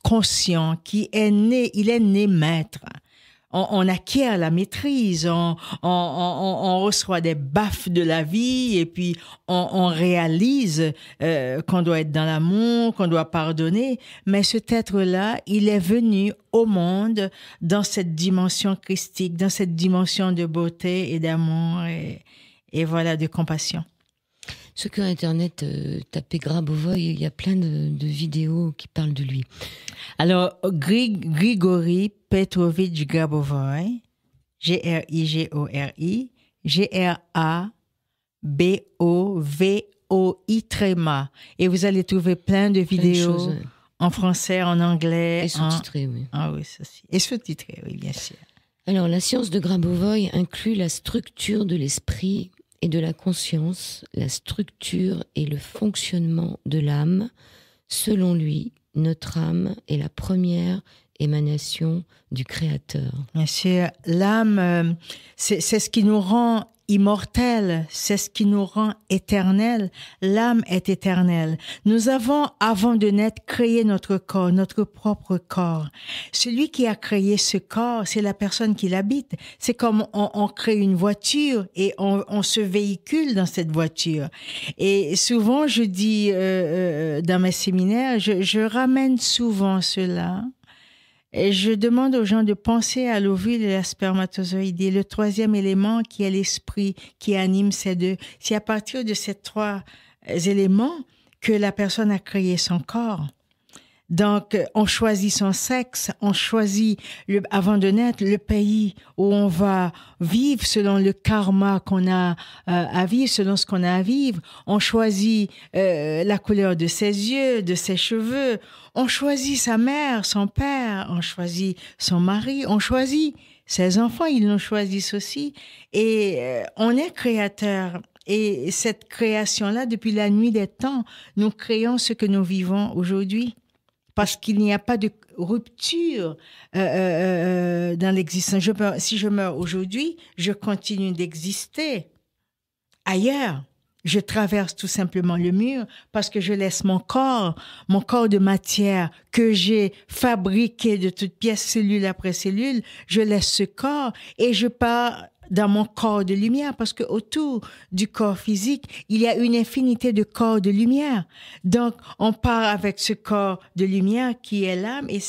conscient, il est né maître. On acquiert la maîtrise, on reçoit des baffes de la vie et puis on réalise qu'on doit être dans l'amour, qu'on doit pardonner. Mais cet être-là, il est venu au monde dans cette dimension christique, dans cette dimension de beauté et d'amour et voilà, de compassion. Ceux qui ont Internet, tapez Grabovoï, il y a plein de vidéos qui parlent de lui. Alors, Grigory Petrovitch Grabovoï, G-R-I-G-O-R-I, G-R-A-B-O-V-O-I-Tréma. Et vous allez trouver plein de vidéos en français, en anglais. Et sous-titrées, oui. Ah oui, ça aussi. Et sous-titrées, oui, bien sûr. Alors, la science de Grabovoï inclut la structure de l'esprit et de la conscience, la structure et le fonctionnement de l'âme. Selon lui, notre âme est la première émanation du Créateur. Bien sûr, l'âme, c'est ce qui nous rend immortels, c'est ce qui nous rend éternels. L'âme est éternelle. Nous avons, avant de naître, créé notre corps, notre propre corps. Celui qui a créé ce corps, c'est la personne qui l'habite. C'est comme on crée une voiture et on se véhicule dans cette voiture. Et souvent, je dis dans mes séminaires, je ramène souvent cela. Et je demande aux gens de penser à l'ovule et la spermatozoïde. Le troisième élément qui est l'esprit qui anime ces deux. C'est à partir de ces trois éléments que la personne a créé son corps. Donc, on choisit son sexe, on choisit, avant de naître, le pays où on va vivre selon le karma qu'on a à vivre, selon ce qu'on a à vivre. On choisit la couleur de ses yeux, de ses cheveux. On choisit sa mère, son père. On choisit son mari. On choisit ses enfants. Ils nous choisissent aussi. Et on est créateur. Et cette création-là, depuis la nuit des temps, nous créons ce que nous vivons aujourd'hui. Parce qu'il n'y a pas de rupture dans l'existence. Si je meurs aujourd'hui, je continue d'exister ailleurs. Je traverse tout simplement le mur parce que je laisse mon corps de matière que j'ai fabriqué de toutes pièces, cellule après cellule, je laisse ce corps et je pars dans mon corps de lumière, parce que autour du corps physique, il y a une infinité de corps de lumière. Donc, on part avec ce corps de lumière qui est l'âme, et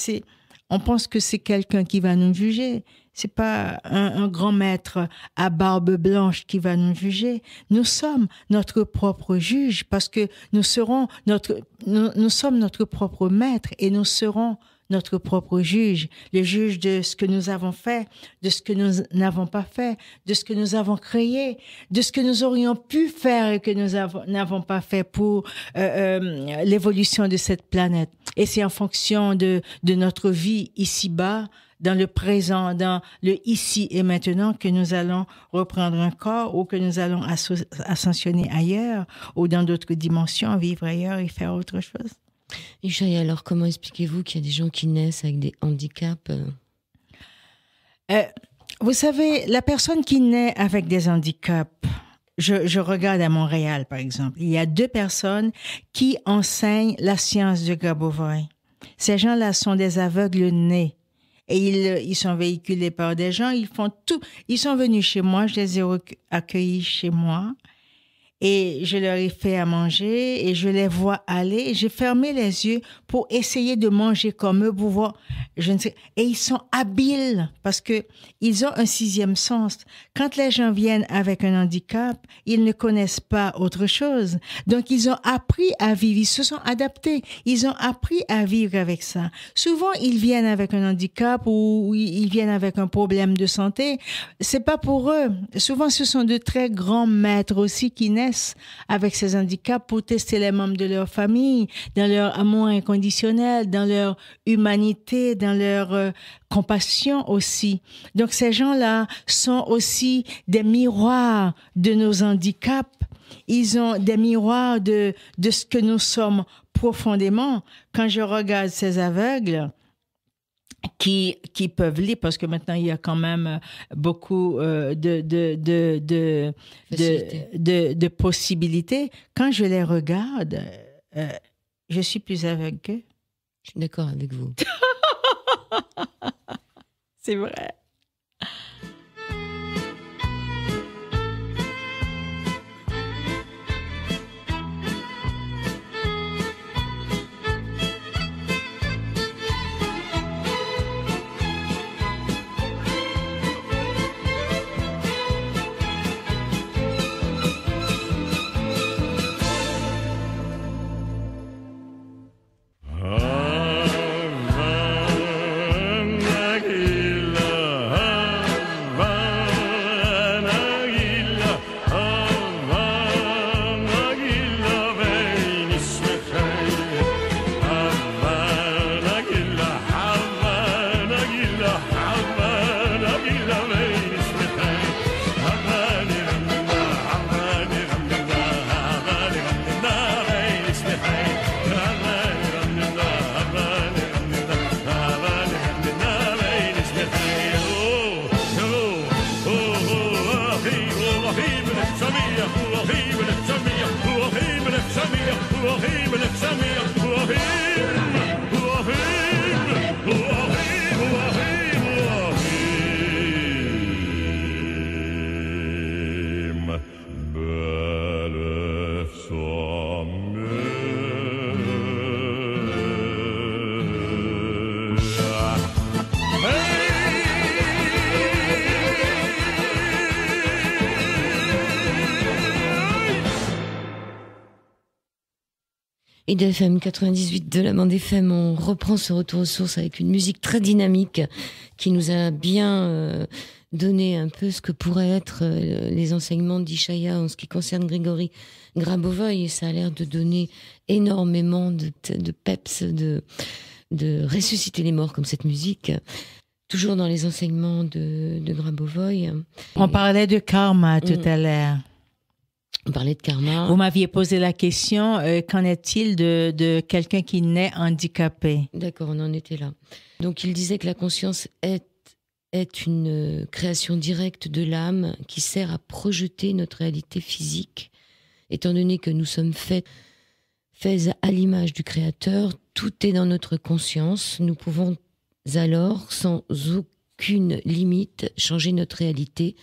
on pense que c'est quelqu'un qui va nous juger. C'est pas un grand maître à barbe blanche qui va nous juger. Nous sommes notre propre juge parce que nous sommes notre propre maître et nous serons notre propre juge, le juge de ce que nous avons fait, de ce que nous n'avons pas fait, de ce que nous avons créé, de ce que nous aurions pu faire et que nous n'avons pas fait pour l'évolution de cette planète. Et c'est en fonction de notre vie ici-bas, dans le présent, dans le ici et maintenant, que nous allons reprendre un corps ou que nous allons ascensionner ailleurs ou dans d'autres dimensions, vivre ailleurs et faire autre chose. Ishaya, alors comment expliquez-vous qu'il y a des gens qui naissent avec des handicaps? Vous savez, la personne qui naît avec des handicaps, je regarde à Montréal, par exemple, il y a 2 personnes qui enseignent la science de Grabovoi. Ces gens-là sont des aveugles nés. Et ils sont véhiculés par des gens, ils font tout. Ils sont venus chez moi, je les ai accueillis chez moi. Et je leur ai fait à manger et je les vois aller. J'ai fermé les yeux pour essayer de manger comme eux, pour voir, je ne sais. Et ils sont habiles parce que ils ont un 6e sens. Quand les gens viennent avec un handicap, ils ne connaissent pas autre chose. Donc, ils ont appris à vivre. Ils se sont adaptés. Ils ont appris à vivre avec ça. Souvent, ils viennent avec un handicap ou ils viennent avec un problème de santé. C'est pas pour eux. Souvent, ce sont de très grands maîtres aussi qui naissent avec ces handicaps pour tester les membres de leur famille, dans leur amour inconditionnel, dans leur humanité, dans leur compassion aussi. Donc ces gens-là sont aussi des miroirs de nos handicaps. Ils ont des miroirs de ce que nous sommes profondément. Quand je regarde ces aveugles, qui peuvent lire, parce que maintenant il y a quand même beaucoup de possibilités. Quand je les regarde, je suis plus aveugle qu'eux. Je suis d'accord avec vous. C'est vrai. Et de FM 98 de la bande FM, on reprend ce retour aux sources avec une musique très dynamique qui nous a bien donné un peu ce que pourraient être les enseignements d'Ishaya en ce qui concerne Grigory Grabovoi, et ça a l'air de donner énormément de peps, de ressusciter les morts comme cette musique. Toujours dans les enseignements de Grabovoi. On parlait de karma tout à l'heure. On parlait de karma. Vous m'aviez posé la question, qu'en est-il de quelqu'un qui naît handicapé? D'accord, on en était là. Donc il disait que la conscience est une création directe de l'âme qui sert à projeter notre réalité physique. Étant donné que nous sommes faits à l'image du Créateur, tout est dans notre conscience. Nous pouvons alors, sans aucune limite, changer notre réalité,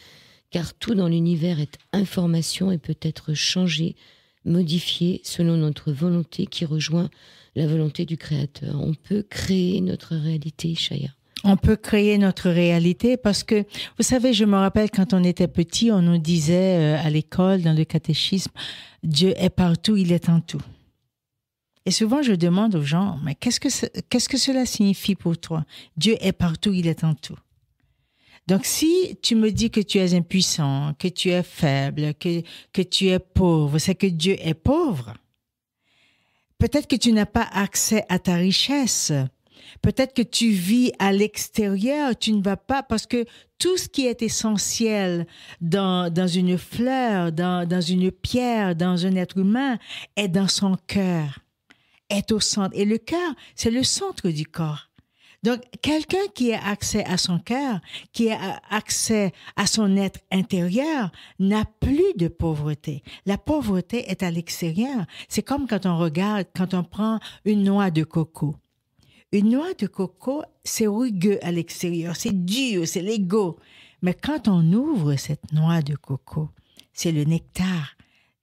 car tout dans l'univers est information et peut être changé, modifié selon notre volonté qui rejoint la volonté du Créateur. On peut créer notre réalité, Ishaya. On peut créer notre réalité parce que, vous savez, je me rappelle quand on était petit, on nous disait à l'école, dans le catéchisme, Dieu est partout, il est en tout. Et souvent, je demande aux gens, mais qu'est-ce que cela signifie pour toi? Dieu est partout, il est en tout. Donc, si tu me dis que tu es impuissant, que tu es faible, que tu es pauvre, c'est que Dieu est pauvre. Peut-être que tu n'as pas accès à ta richesse. Peut-être que tu vis à l'extérieur, tu ne vas pas, parce que tout ce qui est essentiel dans une fleur, dans une pierre, dans un être humain, est dans son cœur, est au centre. Et le cœur, c'est le centre du corps. Donc, quelqu'un qui a accès à son cœur, qui a accès à son être intérieur, n'a plus de pauvreté. La pauvreté est à l'extérieur. C'est comme quand on prend une noix de coco. Une noix de coco, c'est rugueux à l'extérieur, c'est dur, c'est l'ego. Mais quand on ouvre cette noix de coco, c'est le nectar.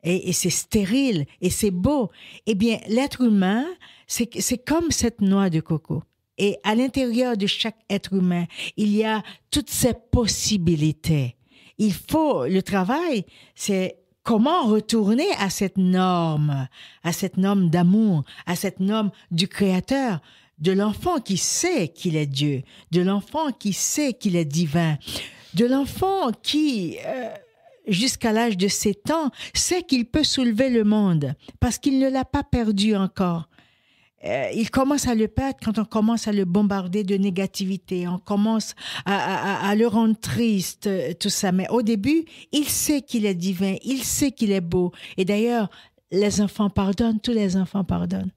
Et c'est stérile, et c'est beau. Eh bien, l'être humain, c'est comme cette noix de coco. Et à l'intérieur de chaque être humain, il y a toutes ces possibilités. Le travail, c'est comment retourner à cette norme d'amour, à cette norme du Créateur, de l'enfant qui sait qu'il est Dieu, de l'enfant qui sait qu'il est divin, de l'enfant qui, jusqu'à l'âge de 7 ans, sait qu'il peut soulever le monde parce qu'il ne l'a pas perdu encore. Il commence à le perdre quand on commence à le bombarder de négativité, on commence à le rendre triste, tout ça. Mais au début, il sait qu'il est divin, il sait qu'il est beau. Et d'ailleurs, les enfants pardonnent, tous les enfants pardonnent.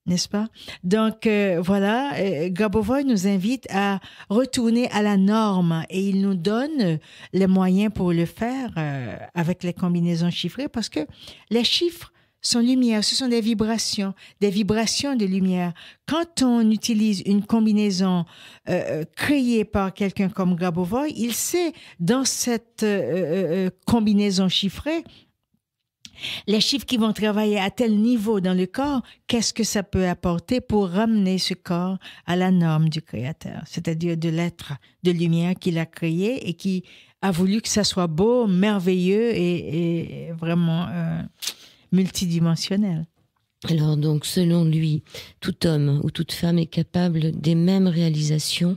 N'est-ce pas? Donc, voilà, Grabovoi nous invite à retourner à la norme et il nous donne les moyens pour le faire avec les combinaisons chiffrées parce que les chiffres sont lumière, ce sont des vibrations de lumière. Quand on utilise une combinaison créée par quelqu'un comme Grabovoi, il sait dans cette combinaison chiffrée les chiffres qui vont travailler à tel niveau dans le corps, qu'est-ce que ça peut apporter pour ramener ce corps à la norme du Créateur, c'est-à-dire de l'être de lumière qu'il a créé et qui a voulu que ça soit beau, merveilleux et vraiment multidimensionnel. Alors donc, selon lui, tout homme ou toute femme est capable des mêmes réalisations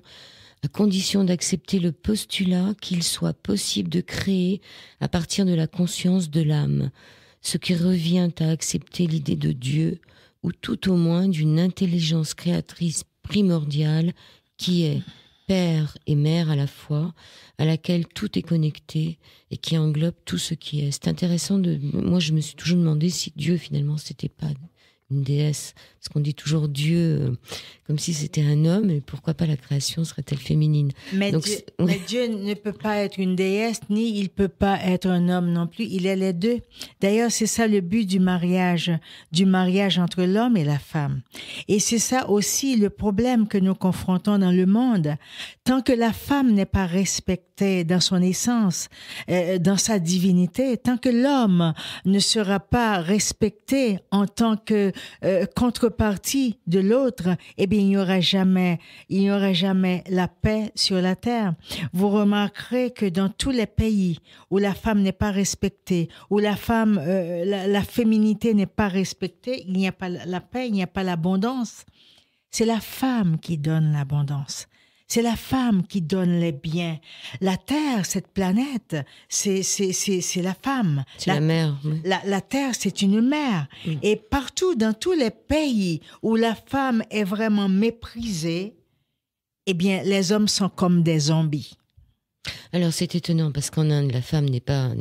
à condition d'accepter le postulat qu'il soit possible de créer à partir de la conscience de l'âme, ce qui revient à accepter l'idée de Dieu, ou tout au moins d'une intelligence créatrice primordiale qui est père et mère à la fois, à laquelle tout est connecté et qui englobe tout ce qui est. C'est intéressant moi je me suis toujours demandé si Dieu finalement c'était pas une déesse, parce qu'on dit toujours Dieu comme si c'était un homme, et pourquoi pas la création serait-elle féminine? Mais Dieu ne peut pas être une déesse, ni il peut pas être un homme non plus, il est les deux. D'ailleurs, c'est ça le but du mariage entre l'homme et la femme. Et c'est ça aussi le problème que nous confrontons dans le monde. Tant que la femme n'est pas respectée dans son essence, dans sa divinité, tant que l'homme ne sera pas respecté en tant que contrepartie de l'autre, eh bien, il n'y aura jamais la paix sur la terre. Vous remarquerez que dans tous les pays où la femme n'est pas respectée, où la femme, la féminité n'est pas respectée, il n'y a pas la paix, il n'y a pas l'abondance. C'est la femme qui donne l'abondance. C'est la femme qui donne les biens. La Terre, cette planète, c'est la femme. C'est la mère. Oui. La Terre, c'est une mère. Oui. Et partout, dans tous les pays où la femme est vraiment méprisée, eh bien, les hommes sont comme des zombies. Alors c'est étonnant parce qu'en Inde la femme n'est pas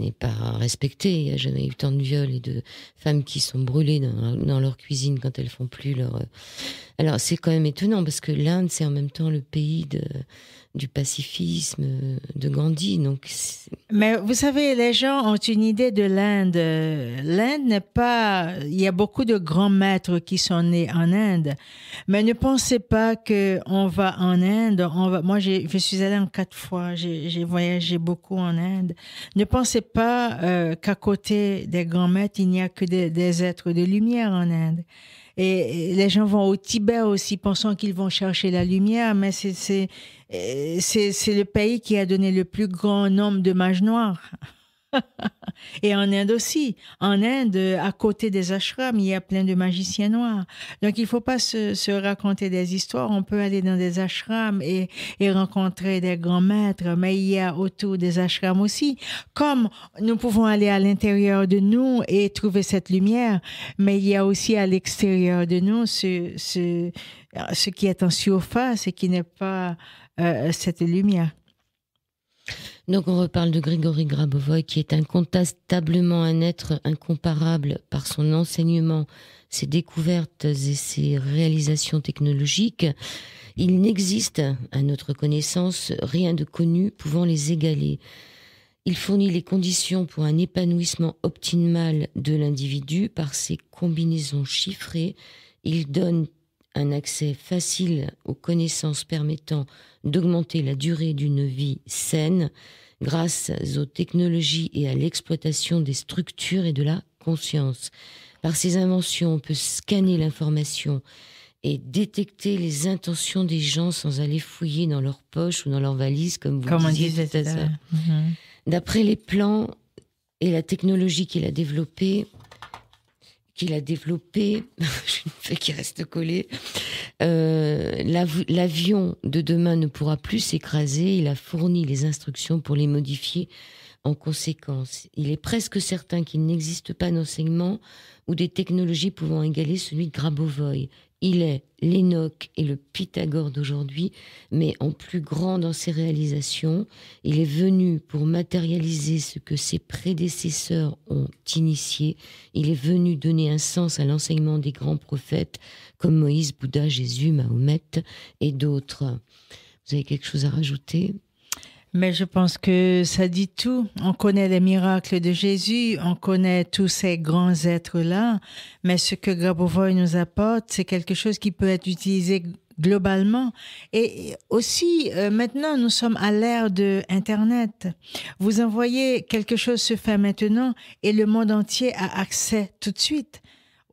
respectée. Il n'y a jamais eu tant de viols et de femmes qui sont brûlées dans leur cuisine quand elles font plus leur. Alors c'est quand même étonnant parce que l'Inde c'est en même temps le pays du pacifisme de Gandhi. Donc mais vous savez, les gens ont une idée de l'Inde. L'Inde n'est pas. Il y a beaucoup de grands maîtres qui sont nés en Inde, mais ne pensez pas que on va en Inde. Moi je suis allée en 4 fois. J'ai voyagé beaucoup en Inde. Ne pensez pas qu'à côté des grands maîtres, il n'y a que des êtres de lumière en Inde. Et les gens vont au Tibet aussi, pensant qu'ils vont chercher la lumière, mais c'est le pays qui a donné le plus grand nombre de mages noirs. Et en Inde aussi. En Inde, à côté des ashrams, il y a plein de magiciens noirs. Donc, il ne faut pas se raconter des histoires. On peut aller dans des ashrams et rencontrer des grands maîtres, mais il y a autour des ashrams aussi. Comme nous pouvons aller à l'intérieur de nous et trouver cette lumière, mais il y a aussi à l'extérieur de nous ce qui est en surface et qui n'est pas cette lumière. Donc on reparle de Grigory Grabovoï, qui est incontestablement un être incomparable par son enseignement, ses découvertes et ses réalisations technologiques. Il n'existe, à notre connaissance, rien de connu pouvant les égaler. Il fournit les conditions pour un épanouissement optimal de l'individu par ses combinaisons chiffrées. Il donne un accès facile aux connaissances permettant d'augmenter la durée d'une vie saine grâce aux technologies et à l'exploitation des structures et de la conscience. Par ses inventions, on peut scanner l'information et détecter les intentions des gens sans aller fouiller dans leurs poches ou dans leurs valises, comme vous disiez tout à l'heure. D'après les plans et la technologie qu'il a développée, j'ai une feuille qui reste collée, l'avion de demain ne pourra plus s'écraser. Il a fourni les instructions pour les modifier en conséquence. Il est presque certain qu'il n'existe pas d'enseignement ou des technologies pouvant égaler celui de Grabovoï. Il est l'Enoch et le Pythagore d'aujourd'hui, mais en plus grand dans ses réalisations. Il est venu pour matérialiser ce que ses prédécesseurs ont initié. Il est venu donner un sens à l'enseignement des grands prophètes comme Moïse, Bouddha, Jésus, Mahomet et d'autres. Vous avez quelque chose à rajouter ? Mais je pense que ça dit tout. On connaît les miracles de Jésus, on connaît tous ces grands êtres-là, mais ce que Grabovoï nous apporte, c'est quelque chose qui peut être utilisé globalement. Et aussi, maintenant, nous sommes à l'ère de Internet. Vous envoyez quelque chose se fait maintenant et le monde entier a accès tout de suite.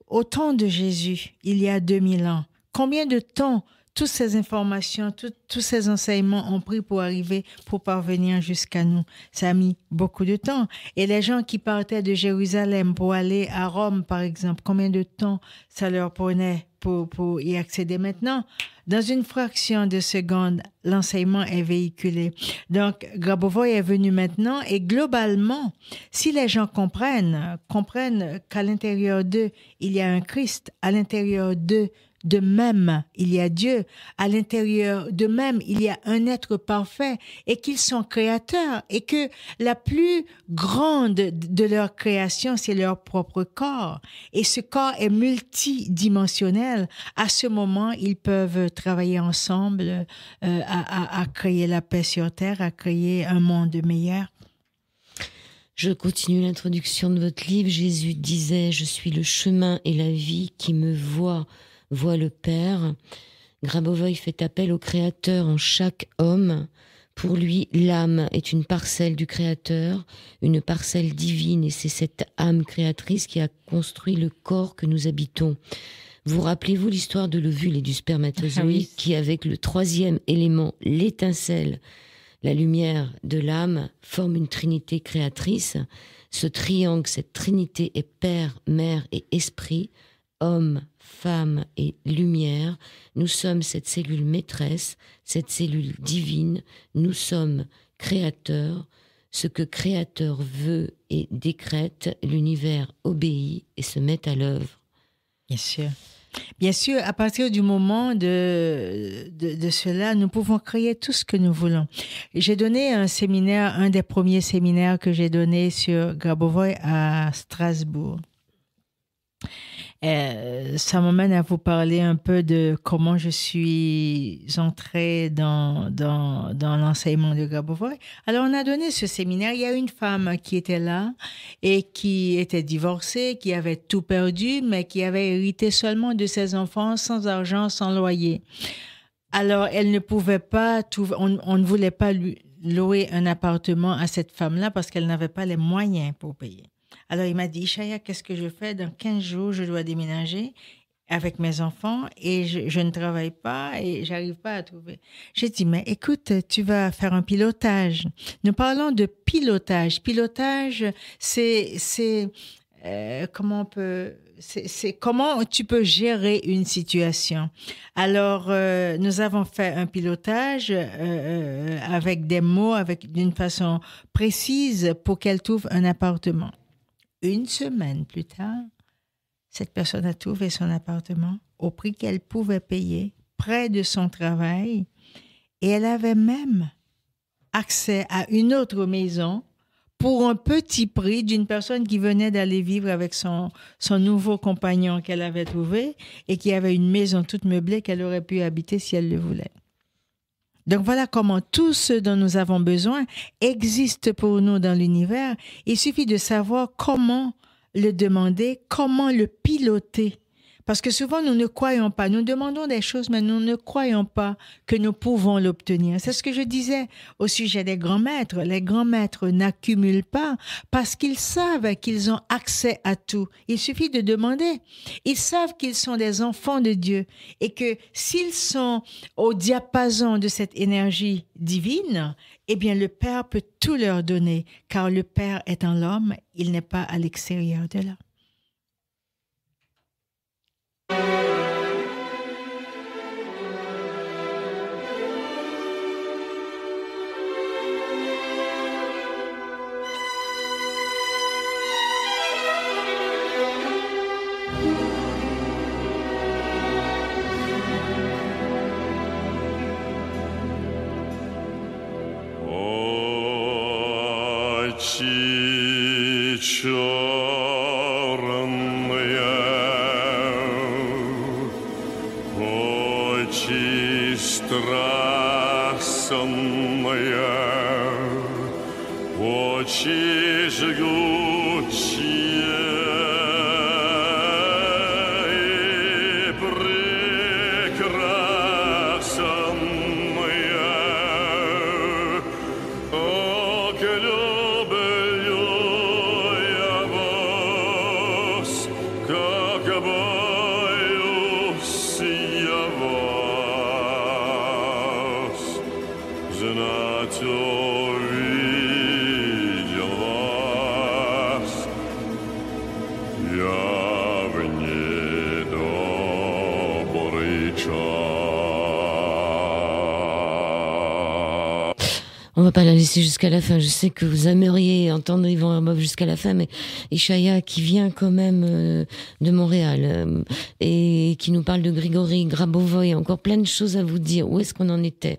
Au temps de Jésus, il y a 2000 ans, combien de temps toutes ces informations, tous ces enseignements ont pris pour parvenir jusqu'à nous? Ça a mis beaucoup de temps. Et les gens qui partaient de Jérusalem pour aller à Rome, par exemple, combien de temps ça leur prenait pour y accéder? Maintenant, dans une fraction de seconde, l'enseignement est véhiculé. Donc, Grabovoï est venu maintenant et globalement, si les gens comprennent qu'à l'intérieur d'eux, il y a un Christ, à l'intérieur d'eux, de même, il y a Dieu. À l'intérieur d'eux-mêmes, il y a un être parfait et qu'ils sont créateurs et que la plus grande de leur création, c'est leur propre corps. Et ce corps est multidimensionnel. À ce moment, ils peuvent travailler ensemble à créer la paix sur Terre, à créer un monde meilleur. Je continue l'introduction de votre livre. Jésus disait « Je suis le chemin et la vie, qui me voit le Père ». Grabovoï fait appel au Créateur en chaque homme. Pour lui, l'âme est une parcelle du Créateur, une parcelle divine, et c'est cette âme créatrice qui a construit le corps que nous habitons. Vous rappelez-vous l'histoire de l'ovule et du spermatozoïde qui, avec le troisième élément, l'étincelle, la lumière de l'âme, forme une trinité créatrice. Ce triangle, cette trinité est Père, Mère et Esprit, homme, femme et lumière. Nous sommes cette cellule maîtresse, cette cellule divine. Nous sommes créateurs. Ce que créateur veut et décrète, l'univers obéit et se met à l'œuvre. Bien sûr. Bien sûr, à partir du moment de cela, nous pouvons créer tout ce que nous voulons. J'ai donné un séminaire, un des premiers séminaires que j'ai donné sur Grabovoï à Strasbourg. Ça m'amène à vous parler un peu de comment je suis entrée dans l'enseignement de Grabovoï. Alors, on a donné ce séminaire. Il y a une femme qui était là et qui était divorcée, qui avait tout perdu, mais qui avait hérité seulement de ses enfants, sans argent, sans loyer. Alors, elle ne pouvait pas, on ne voulait pas lui louer un appartement à cette femme-là parce qu'elle n'avait pas les moyens pour payer. Alors, il m'a dit, Ishaya, qu'est-ce que je fais? Dans 15 jours, je dois déménager. avec mes enfants et je ne travaille pas et j'arrive pas à trouver. J'ai dit, mais écoute, tu vas faire un pilotage. Nous parlons de pilotage. Pilotage, c'est comment tu peux gérer une situation. Alors, nous avons fait un pilotage avec des mots, d'une façon précise pour qu'elle trouve un appartement. Une semaine plus tard, cette personne a trouvé son appartement au prix qu'elle pouvait payer, près de son travail, et elle avait même accès à une autre maison pour un petit prix d'une personne qui venait d'aller vivre avec son nouveau compagnon qu'elle avait trouvé et qui avait une maison toute meublée qu'elle aurait pu habiter si elle le voulait. Donc voilà comment tout ce dont nous avons besoin existe pour nous dans l'univers. Il suffit de savoir comment le demander, comment le piloter. Parce que souvent, nous ne croyons pas. Nous demandons des choses, mais nous ne croyons pas que nous pouvons l'obtenir. C'est ce que je disais au sujet des grands maîtres. Les grands maîtres n'accumulent pas parce qu'ils savent qu'ils ont accès à tout. Il suffit de demander. Ils savent qu'ils sont des enfants de Dieu et que s'ils sont au diapason de cette énergie divine, eh bien, le Père peut tout leur donner, car le Père est en l'homme, il n'est pas à l'extérieur de là. On va pas la laisser jusqu'à la fin. Je sais que vous aimeriez entendre Yvan Herbov jusqu'à la fin, mais Ishaya, qui vient quand même de Montréal et qui nous parle de Grigory Grabovoï, encore plein de choses à vous dire. Où est-ce qu'on en était ?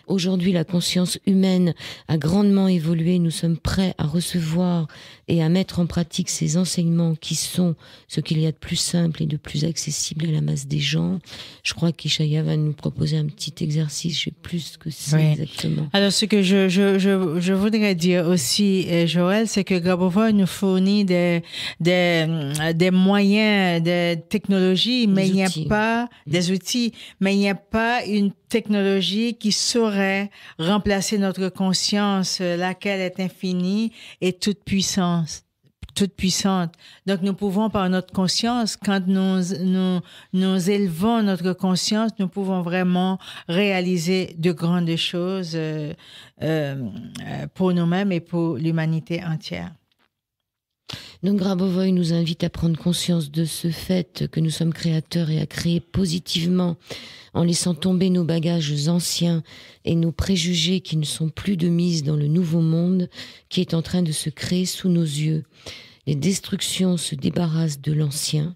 Aujourd'hui, la conscience humaine a grandement évolué. Nous sommes prêts à recevoir et à mettre en pratique ces enseignements qui sont ce qu'il y a de plus simple et de plus accessible à la masse des gens. Je crois qu'Ishaya va nous proposer un petit exercice. Je sais plus ce que c'est exactement. Alors, ce que je voudrais dire aussi, Joël, c'est que Grabovoï nous fournit des moyens, des technologies, mais il n'y a pas des outils, mais il n'y a pas une technologie qui saurait remplacer notre conscience, laquelle est infinie et toute puissante. Donc, nous pouvons, par notre conscience, quand nous élevons notre conscience, nous pouvons vraiment réaliser de grandes choses pour nous-mêmes et pour l'humanité entière. Donc Grabovoï nous invite à prendre conscience de ce fait que nous sommes créateurs et à créer positivement en laissant tomber nos bagages anciens et nos préjugés qui ne sont plus de mise dans le nouveau monde qui est en train de se créer sous nos yeux. Les destructions se débarrassent de l'ancien.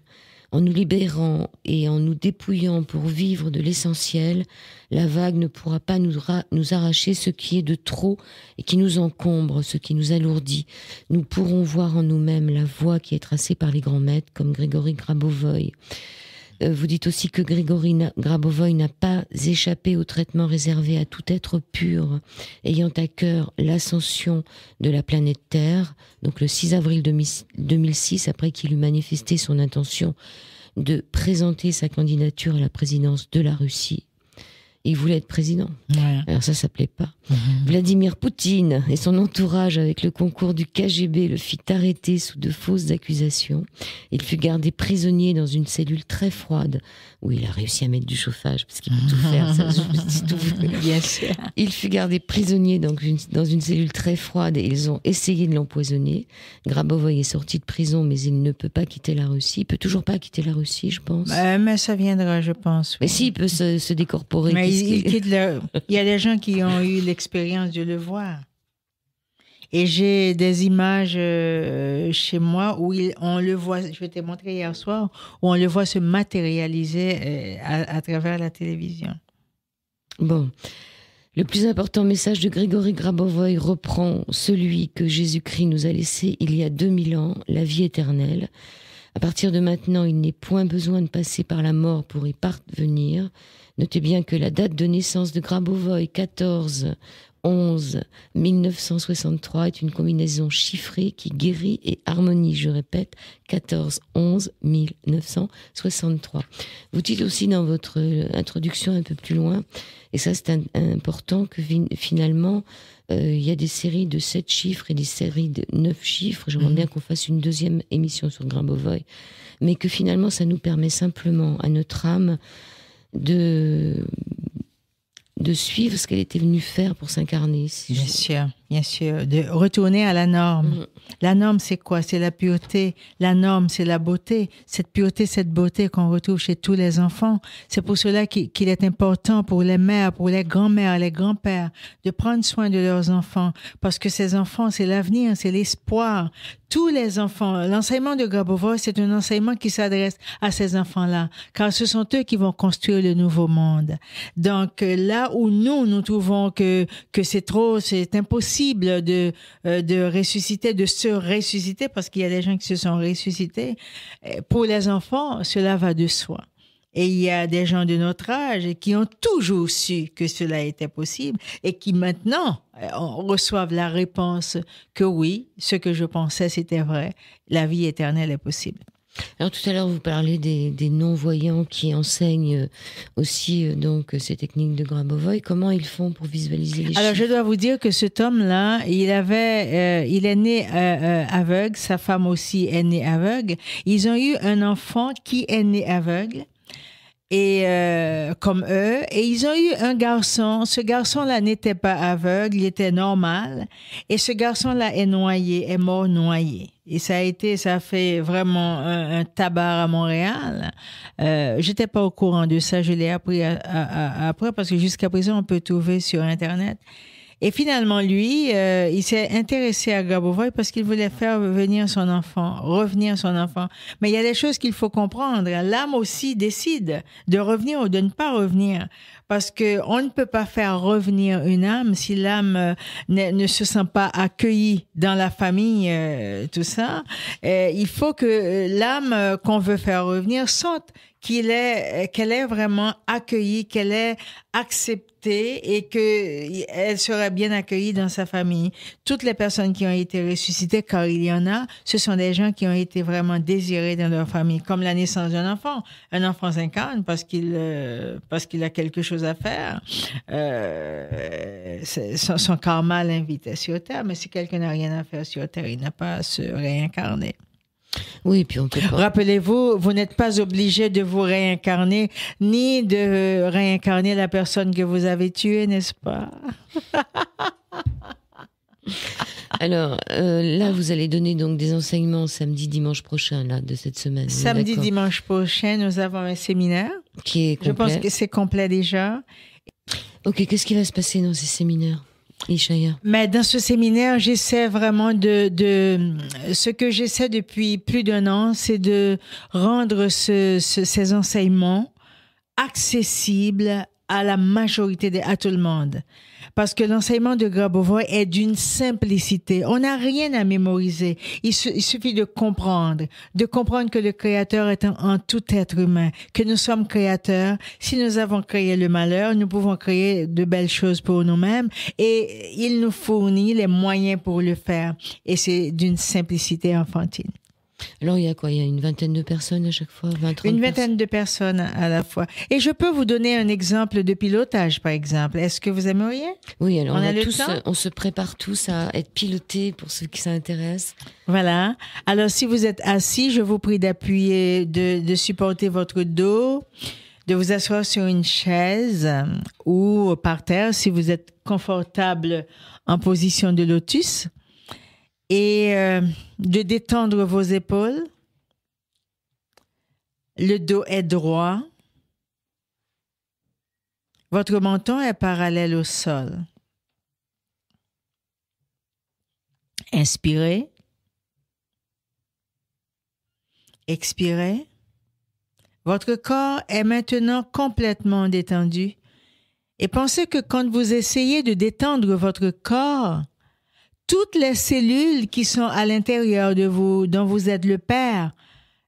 En nous libérant et en nous dépouillant pour vivre de l'essentiel, la vague ne pourra pas nous arracher ce qui est de trop et qui nous encombre, ce qui nous alourdit. Nous pourrons voir en nous-mêmes la voie qui est tracée par les grands maîtres comme Grigory Grabovoï. Vous dites aussi que Grigory Grabovoï n'a pas échappé au traitement réservé à tout être pur, ayant à cœur l'ascension de la planète Terre, donc le 6 avril 2006, après qu'il eut manifesté son intention de présenter sa candidature à la présidence de la Russie. Et il voulait être président. Ouais. Alors ça plaît pas. Vladimir Poutine et son entourage, avec le concours du KGB, le fit arrêter sous de fausses accusations. Il fut gardé prisonnier dans une cellule très froide, où il a réussi à mettre du chauffage, parce qu'il peut tout faire. Ça, c'est tout. Bien sûr. Il fut gardé prisonnier dans une cellule très froide et ils ont essayé de l'empoisonner. Grabovoï est sorti de prison, mais il ne peut pas quitter la Russie. Il peut toujours pas quitter la Russie, je pense. Mais ça viendra, je pense. Mais si, il peut se décorporer. Mais il y a des gens qui ont eu l'expérience de le voir. Et j'ai des images chez moi où on le voit, je vais te montrer hier soir, où on le voit se matérialiser à travers la télévision. Bon. Le plus important message de Grigory Grabovoï reprend celui que Jésus-Christ nous a laissé il y a 2000 ans, la vie éternelle. À partir de maintenant, il n'est point besoin de passer par la mort pour y parvenir. Notez bien que la date de naissance de Grabovoï, 14-11-1963, est une combinaison chiffrée qui guérit et harmonise, je répète, 14-11-1963. Vous dites aussi dans votre introduction un peu plus loin, et ça c'est important, que finalement, il y a des séries de 7 chiffres et des séries de 9 chiffres. J'aimerais bien qu'on fasse une deuxième émission sur Grabovoï, mais que finalement ça nous permet simplement à notre âme de suivre ce qu'elle était venue faire pour s'incarner. Bien sûr, de retourner à la norme. La norme, c'est quoi? C'est la pureté. La norme, c'est la beauté. Cette pureté, cette beauté qu'on retrouve chez tous les enfants. C'est pour cela qu'il est important pour les mères, pour les grands-mères, les grands-pères, de prendre soin de leurs enfants. Parce que ces enfants, c'est l'avenir, c'est l'espoir. Tous les enfants, l'enseignement de Grabovoï, c'est un enseignement qui s'adresse à ces enfants-là, car ce sont eux qui vont construire le nouveau monde. Donc, là où nous trouvons que c'est impossible de ressusciter, de se ressusciter, parce qu'il y a des gens qui se sont ressuscités, pour les enfants, cela va de soi. Et il y a des gens de notre âge qui ont toujours su que cela était possible et qui maintenant reçoivent la réponse que oui, ce que je pensais c'était vrai, la vie éternelle est possible. Alors tout à l'heure vous parlez des non-voyants qui enseignent aussi donc ces techniques de Grabovoï. Comment ils font pour visualiser les chiffres? Alors je dois vous dire que cet homme-là, il est né aveugle, sa femme aussi est née aveugle. Ils ont eu un enfant qui est né aveugle. Et comme eux, et ils ont eu un garçon. Ce garçon-là n'était pas aveugle, il était normal. Et ce garçon-là est mort noyé. Et ça a fait vraiment un tabac à Montréal. J'étais pas au courant de ça, je l'ai appris après parce que jusqu'à présent on peut trouver sur Internet. Et finalement, lui, il s'est intéressé à Grabovoï parce qu'il voulait faire revenir son enfant. Mais il y a des choses qu'il faut comprendre. L'âme aussi décide de revenir ou de ne pas revenir. Parce que on ne peut pas faire revenir une âme si l'âme ne se sent pas accueillie dans la famille, tout ça. Il faut que l'âme qu'on veut faire revenir sente qu'elle est vraiment accueillie, qu'elle est acceptée et qu'elle serait bien accueillie dans sa famille. Toutes les personnes qui ont été ressuscitées, car il y en a, ce sont des gens qui ont été vraiment désirés dans leur famille, comme la naissance d'un enfant. Un enfant s'incarne parce qu'il a quelque chose à faire. Son karma l'invite sur Terre, mais si quelqu'un n'a rien à faire sur Terre, il n'a pas à se réincarner. Oui, puis on peut pas. Rappelez-vous, vous n'êtes pas obligé de vous réincarner, ni de réincarner la personne que vous avez tuée, n'est-ce pas? Alors, là, vous allez donner donc des enseignements samedi, dimanche prochain, là, de cette semaine. Samedi, dimanche prochain, nous avons un séminaire. Qui est complet. Je pense que c'est complet déjà. Ok, qu'est-ce qui va se passer dans ces séminaires, Ishaya? Mais dans ce séminaire, j'essaie vraiment ce que j'essaie depuis plus d'1 an, c'est de rendre ces enseignements accessibles à la majorité à tout le monde. Parce que l'enseignement de Grabovoï est d'une simplicité. On n'a rien à mémoriser. Il suffit de comprendre que le Créateur est en tout être humain, que nous sommes créateurs. Si nous avons créé le malheur, nous pouvons créer de belles choses pour nous-mêmes et il nous fournit les moyens pour le faire. Et c'est d'une simplicité enfantine. Alors, il y a quoi? Il y a une vingtaine de personnes à chaque fois, 20, 30 Une vingtaine de personnes à la fois. Et je peux vous donner un exemple de pilotage, par exemple. Est-ce que vous aimeriez? Oui, alors On a on, le temps? on se prépare tous à être pilotés pour ceux qui s'intéressent. Voilà. Alors, si vous êtes assis, je vous prie d'appuyer, de supporter votre dos, de vous asseoir sur une chaise ou par terre si vous êtes confortable en position de lotus et de détendre vos épaules. Le dos est droit. Votre menton est parallèle au sol. Inspirez. Expirez. Votre corps est maintenant complètement détendu. Et pensez que quand vous essayez de détendre votre corps, toutes les cellules qui sont à l'intérieur de vous, dont vous êtes le père,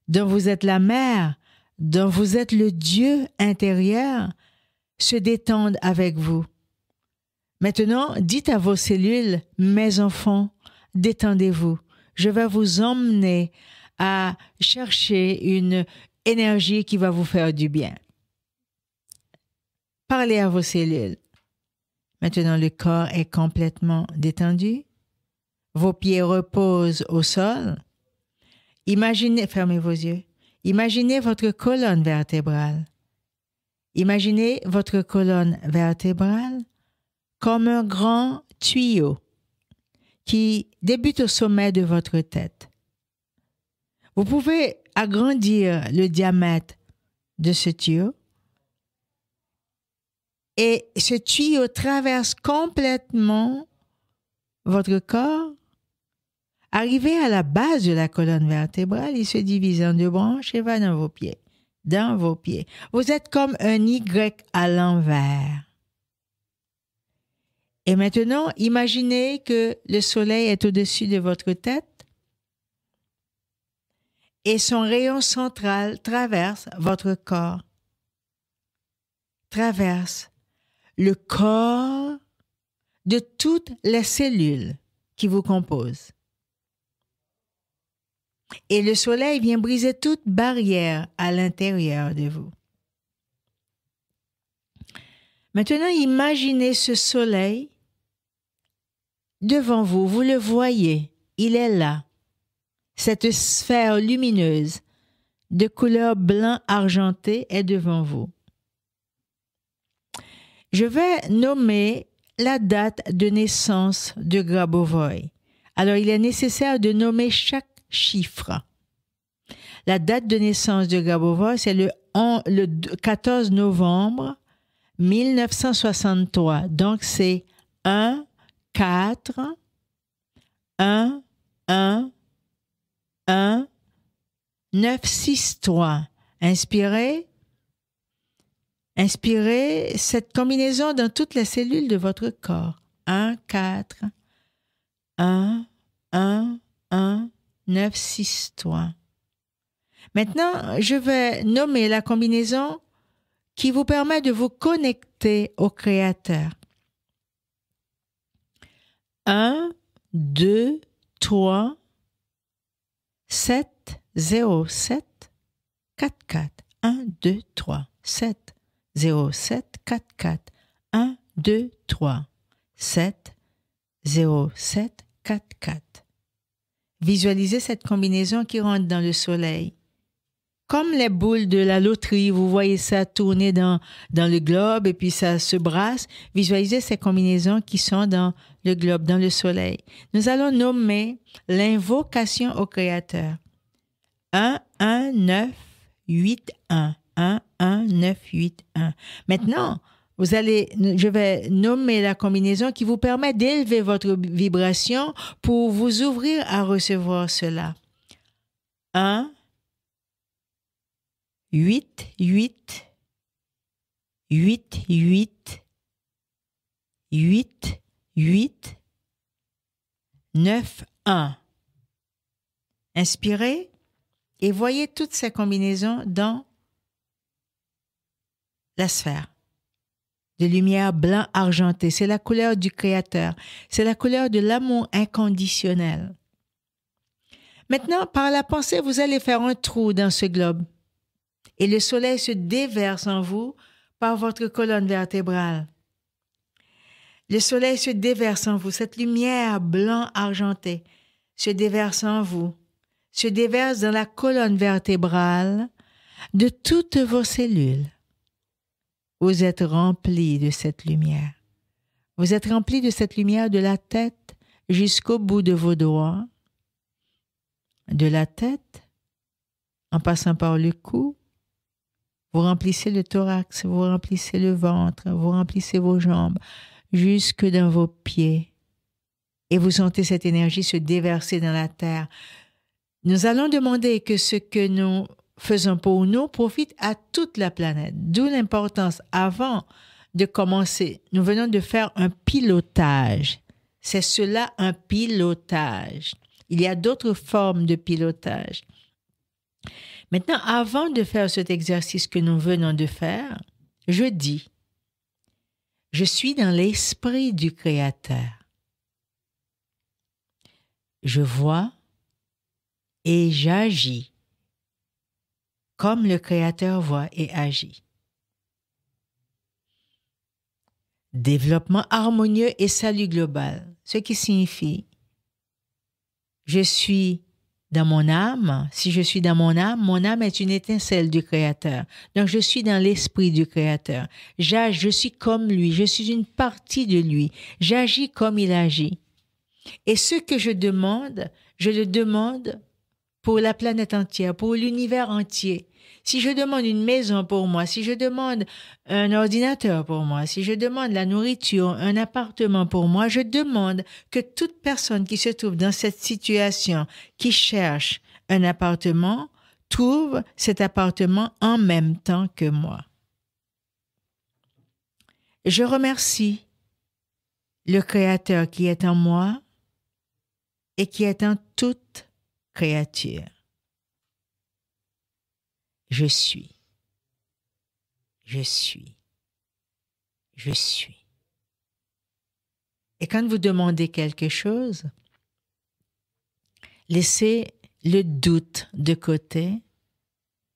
dont vous êtes la mère, dont vous êtes le Dieu intérieur, se détendent avec vous. Maintenant, dites à vos cellules, mes enfants, détendez-vous. Je vais vous emmener à chercher une énergie qui va vous faire du bien. Parlez à vos cellules. Maintenant, le corps est complètement détendu. Vos pieds reposent au sol. Imaginez, fermez vos yeux. Imaginez votre colonne vertébrale. Imaginez votre colonne vertébrale comme un grand tuyau qui débute au sommet de votre tête. Vous pouvez agrandir le diamètre de ce tuyau et ce tuyau traverse complètement votre corps. Arrivé à la base de la colonne vertébrale, il se divise en deux branches et va dans vos pieds. Dans vos pieds. Vous êtes comme un Y à l'envers. Et maintenant, imaginez que le soleil est au-dessus de votre tête et son rayon central traverse votre corps. Traverse le corps de toutes les cellules qui vous composent. Et le soleil vient briser toute barrière à l'intérieur de vous. Maintenant, imaginez ce soleil devant vous. Vous le voyez, il est là. Cette sphère lumineuse de couleur blanc argenté est devant vous. Je vais nommer la date de naissance de Grabovoi. Alors, il est nécessaire de nommer chaque chiffre. La date de naissance de Grabovoi, c'est le 14 novembre 1963. Donc, c'est 1, 4, 1, 1, 1, 9, 6, 3. Inspirez. Inspirez cette combinaison dans toutes les cellules de votre corps. 1, 4, 1, 1, 1, 9, 6, 3. Maintenant, je vais nommer la combinaison qui vous permet de vous connecter au Créateur. 1, 2, 3, 7, 0, 7, 4, 4. 1, 2, 3, 7, 0, 7, 4, 4. 1, 2, 3, 7, 0, 7, 4, 4. Visualisez cette combinaison qui rentre dans le soleil. Comme les boules de la loterie, vous voyez ça tourner dans le globe et puis ça se brasse. Visualisez ces combinaisons qui sont dans le globe, dans le soleil. Nous allons nommer l'invocation au Créateur. 1, 1, 9, 8, 1. 1, 1, 9, 8, 1. Maintenant, je vais nommer la combinaison qui vous permet d'élever votre vibration pour vous ouvrir à recevoir cela. 1, 8, 8, 8, 8, 8, 8, 9, 1. Inspirez et voyez toutes ces combinaisons dans la sphère de lumière blanc argenté. C'est la couleur du Créateur. C'est la couleur de l'amour inconditionnel. Maintenant, par la pensée, vous allez faire un trou dans ce globe. Et le soleil se déverse en vous par votre colonne vertébrale. Le soleil se déverse en vous. Cette lumière blanc argentée se déverse en vous, se déverse dans la colonne vertébrale de toutes vos cellules. Vous êtes rempli de cette lumière. Vous êtes rempli de cette lumière de la tête jusqu'au bout de vos doigts, de la tête, en passant par le cou. Vous remplissez le thorax, vous remplissez le ventre, vous remplissez vos jambes, jusque dans vos pieds. Et vous sentez cette énergie se déverser dans la terre. Nous allons demander que ce que nous faisons pour nous profite à toute la planète. D'où l'importance, avant de commencer, nous venons de faire un pilotage. C'est cela, un pilotage. Il y a d'autres formes de pilotage. Maintenant, avant de faire cet exercice que nous venons de faire, je dis, je suis dans l'esprit du Créateur. Je vois et j'agis comme le Créateur voit et agit. Développement harmonieux et salut global, ce qui signifie je suis dans mon âme. Si je suis dans mon âme est une étincelle du Créateur. Donc, je suis dans l'esprit du Créateur. Je suis comme lui, je suis une partie de lui. J'agis comme il agit. Et ce que je le demande pour la planète entière, pour l'univers entier. Si je demande une maison pour moi, si je demande un ordinateur pour moi, si je demande la nourriture, un appartement pour moi, je demande que toute personne qui se trouve dans cette situation, qui cherche un appartement, trouve cet appartement en même temps que moi. Je remercie le Créateur qui est en moi et qui est en toute créature. Je suis. Je suis. Je suis. Et quand vous demandez quelque chose, laissez le doute de côté.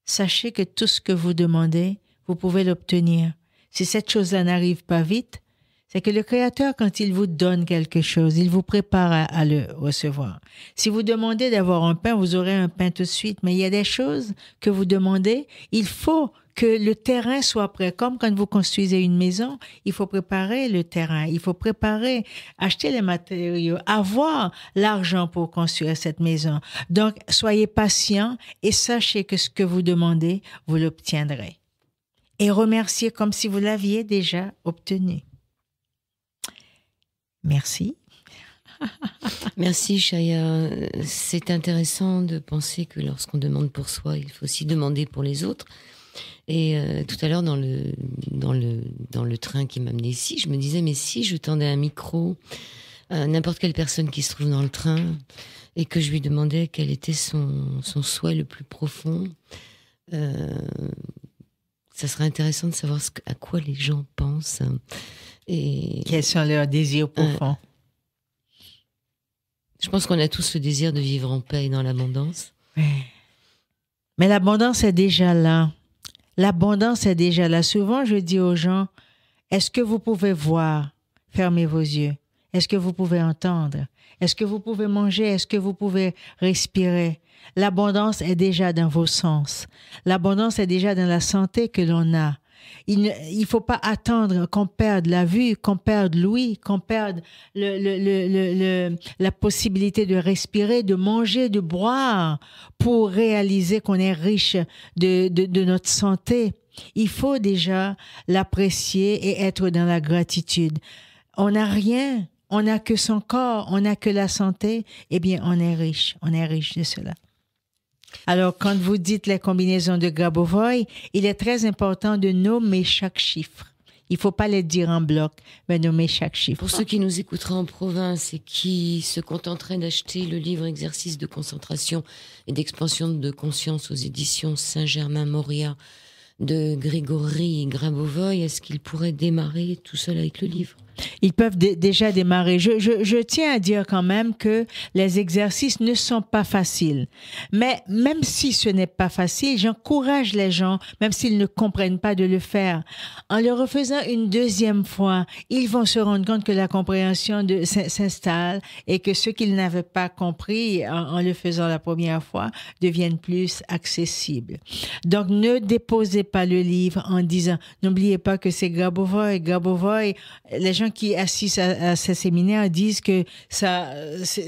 Sachez que tout ce que vous demandez, vous pouvez l'obtenir. Si cette chose-là n'arrive pas vite, c'est que le Créateur, quand il vous donne quelque chose, il vous prépare à le recevoir. Si vous demandez d'avoir un pain, vous aurez un pain tout de suite. Mais il y a des choses que vous demandez, il faut que le terrain soit prêt. Comme quand vous construisez une maison, il faut préparer le terrain, il faut préparer, acheter les matériaux, avoir l'argent pour construire cette maison. Donc, soyez patient et sachez que ce que vous demandez, vous l'obtiendrez. Et remerciez comme si vous l'aviez déjà obtenu. Merci. Merci, Chaya. C'est intéressant de penser que lorsqu'on demande pour soi, il faut aussi demander pour les autres. Et tout à l'heure, dans le train qui m'amenait ici, je me disais, mais si je tendais un micro à n'importe quelle personne qui se trouve dans le train et que je lui demandais quel était son souhait le plus profond, ça serait intéressant de savoir à quoi les gens pensent. Et quels sont leurs désirs profonds? Je pense qu'on a tous le désir de vivre en paix et dans l'abondance. Mais l'abondance est déjà là. L'abondance est déjà là. Souvent, je dis aux gens, est-ce que vous pouvez voir? Fermez vos yeux. Est-ce que vous pouvez entendre? Est-ce que vous pouvez manger? Est-ce que vous pouvez respirer? L'abondance est déjà dans vos sens. L'abondance est déjà dans la santé que l'on a. Il ne faut pas attendre qu'on perde la vue, qu'on perde l'ouïe, qu'on perde la possibilité de respirer, de manger, de boire pour réaliser qu'on est riche de notre santé. Il faut déjà l'apprécier et être dans la gratitude. On n'a rien, on n'a que son corps, on n'a que la santé. Eh bien, on est riche de cela. Alors, quand vous dites les combinaisons de Grabovoi, il est très important de nommer chaque chiffre. Il ne faut pas les dire en bloc, mais nommer chaque chiffre. Pour ceux qui nous écouteraient en province et qui se contenteraient d'acheter le livre Exercices de concentration et d'expansion de conscience aux éditions Saint-Germain-Moria de Grigory Grabovoi, est-ce qu'ils pourraient démarrer tout seul avec le livre ? Ils peuvent déjà démarrer. Je tiens à dire quand même que les exercices ne sont pas faciles. Mais même si ce n'est pas facile, j'encourage les gens, même s'ils ne comprennent pas, de le faire. En le refaisant une deuxième fois, ils vont se rendre compte que la compréhension s'installe et que ce qu'ils n'avaient pas compris en le faisant la première fois deviennent plus accessibles. Donc, ne déposez pas le livre en disant, n'oubliez pas que c'est Grabovoi. Les gens qui assistent à ces séminaires disent que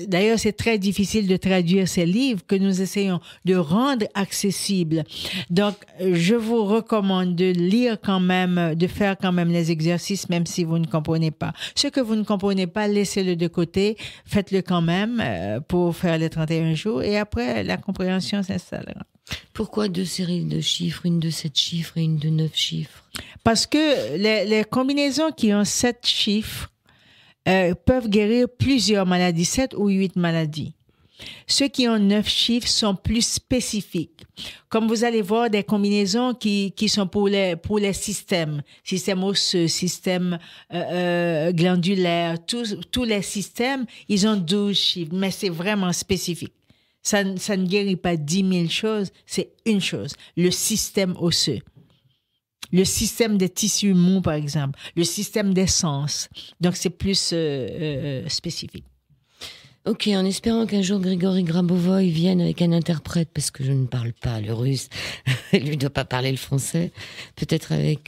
d'ailleurs, c'est très difficile de traduire ces livres que nous essayons de rendre accessibles. Donc, je vous recommande de lire quand même, de faire quand même les exercices, même si vous ne comprenez pas. Ce que vous ne comprenez pas, laissez-le de côté, faites-le quand même pour faire les 31 jours et après, la compréhension s'installera. Pourquoi 2 séries de chiffres, une de 7 chiffres et une de 9 chiffres? Parce que les combinaisons qui ont 7 chiffres peuvent guérir plusieurs maladies, 7 ou 8 maladies. Ceux qui ont 9 chiffres sont plus spécifiques. Comme vous allez voir, des combinaisons qui sont pour les système osseux, système glandulaire, tous les systèmes, ils ont 12 chiffres, mais c'est vraiment spécifique. Ça ne guérit pas 10 000 choses, c'est une chose, le système osseux. Le système des tissus mous, par exemple, le système des sens. Donc, c'est plus spécifique. Ok, en espérant qu'un jour Grigory Grabovoi vienne avec un interprète, parce que je ne parle pas le russe, il ne doit pas parler le français, peut-être et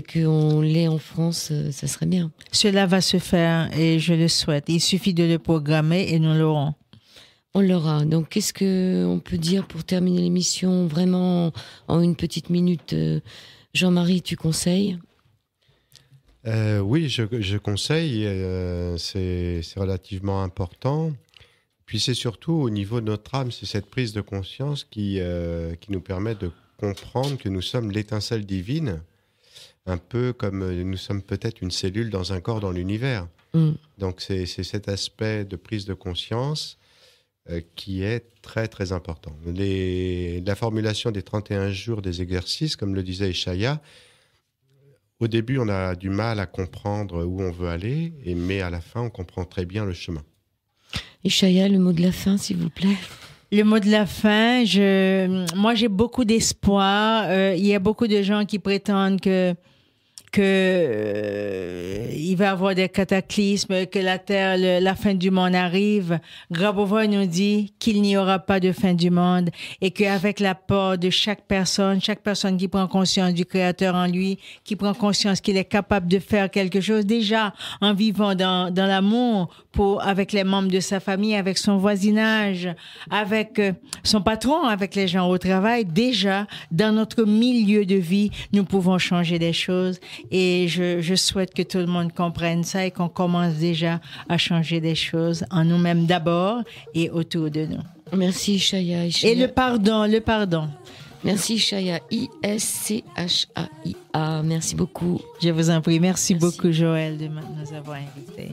qu'on l'ait en France, ça serait bien. Cela va se faire et je le souhaite. Il suffit de le programmer et nous l'aurons. On l'aura. Donc, qu'est-ce qu'on peut dire pour terminer l'émission vraiment en une petite minute? Jean-Marie, tu conseilles? Oui, je conseille. C'est relativement important. Puis c'est surtout au niveau de notre âme, c'est cette prise de conscience qui nous permet de comprendre que nous sommes l'étincelle divine, un peu comme nous sommes peut-être une cellule dans un corps dans l'univers. Donc c'est cet aspect de prise de conscience qui est très très important. La formulation des 31 jours des exercices, comme le disait Ishaïa, au début on a du mal à comprendre où on veut aller, mais à la fin on comprend très bien le chemin. Ishaïa, le mot de la fin, s'il vous plaît. Le mot de la fin, moi j'ai beaucoup d'espoir. Il y a beaucoup de gens qui prétendent que il va y avoir des cataclysmes, que la fin du monde arrive. Grabovoi nous dit qu'il n'y aura pas de fin du monde et qu'avec l'apport de chaque personne qui prend conscience du Créateur en lui, qui prend conscience qu'il est capable de faire quelque chose déjà en vivant dans l'amour avec les membres de sa famille, avec son voisinage, avec son patron, avec les gens au travail, déjà dans notre milieu de vie, nous pouvons changer des choses. Et je souhaite que tout le monde comprenne ça et qu'on commence déjà à changer des choses en nous-mêmes d'abord et autour de nous. Merci Ishaïa. Et le pardon. Merci Ishaïa, I-S-C-H-A-I-A. Merci beaucoup. Je vous en prie. Merci beaucoup Joël de nous avoir invités.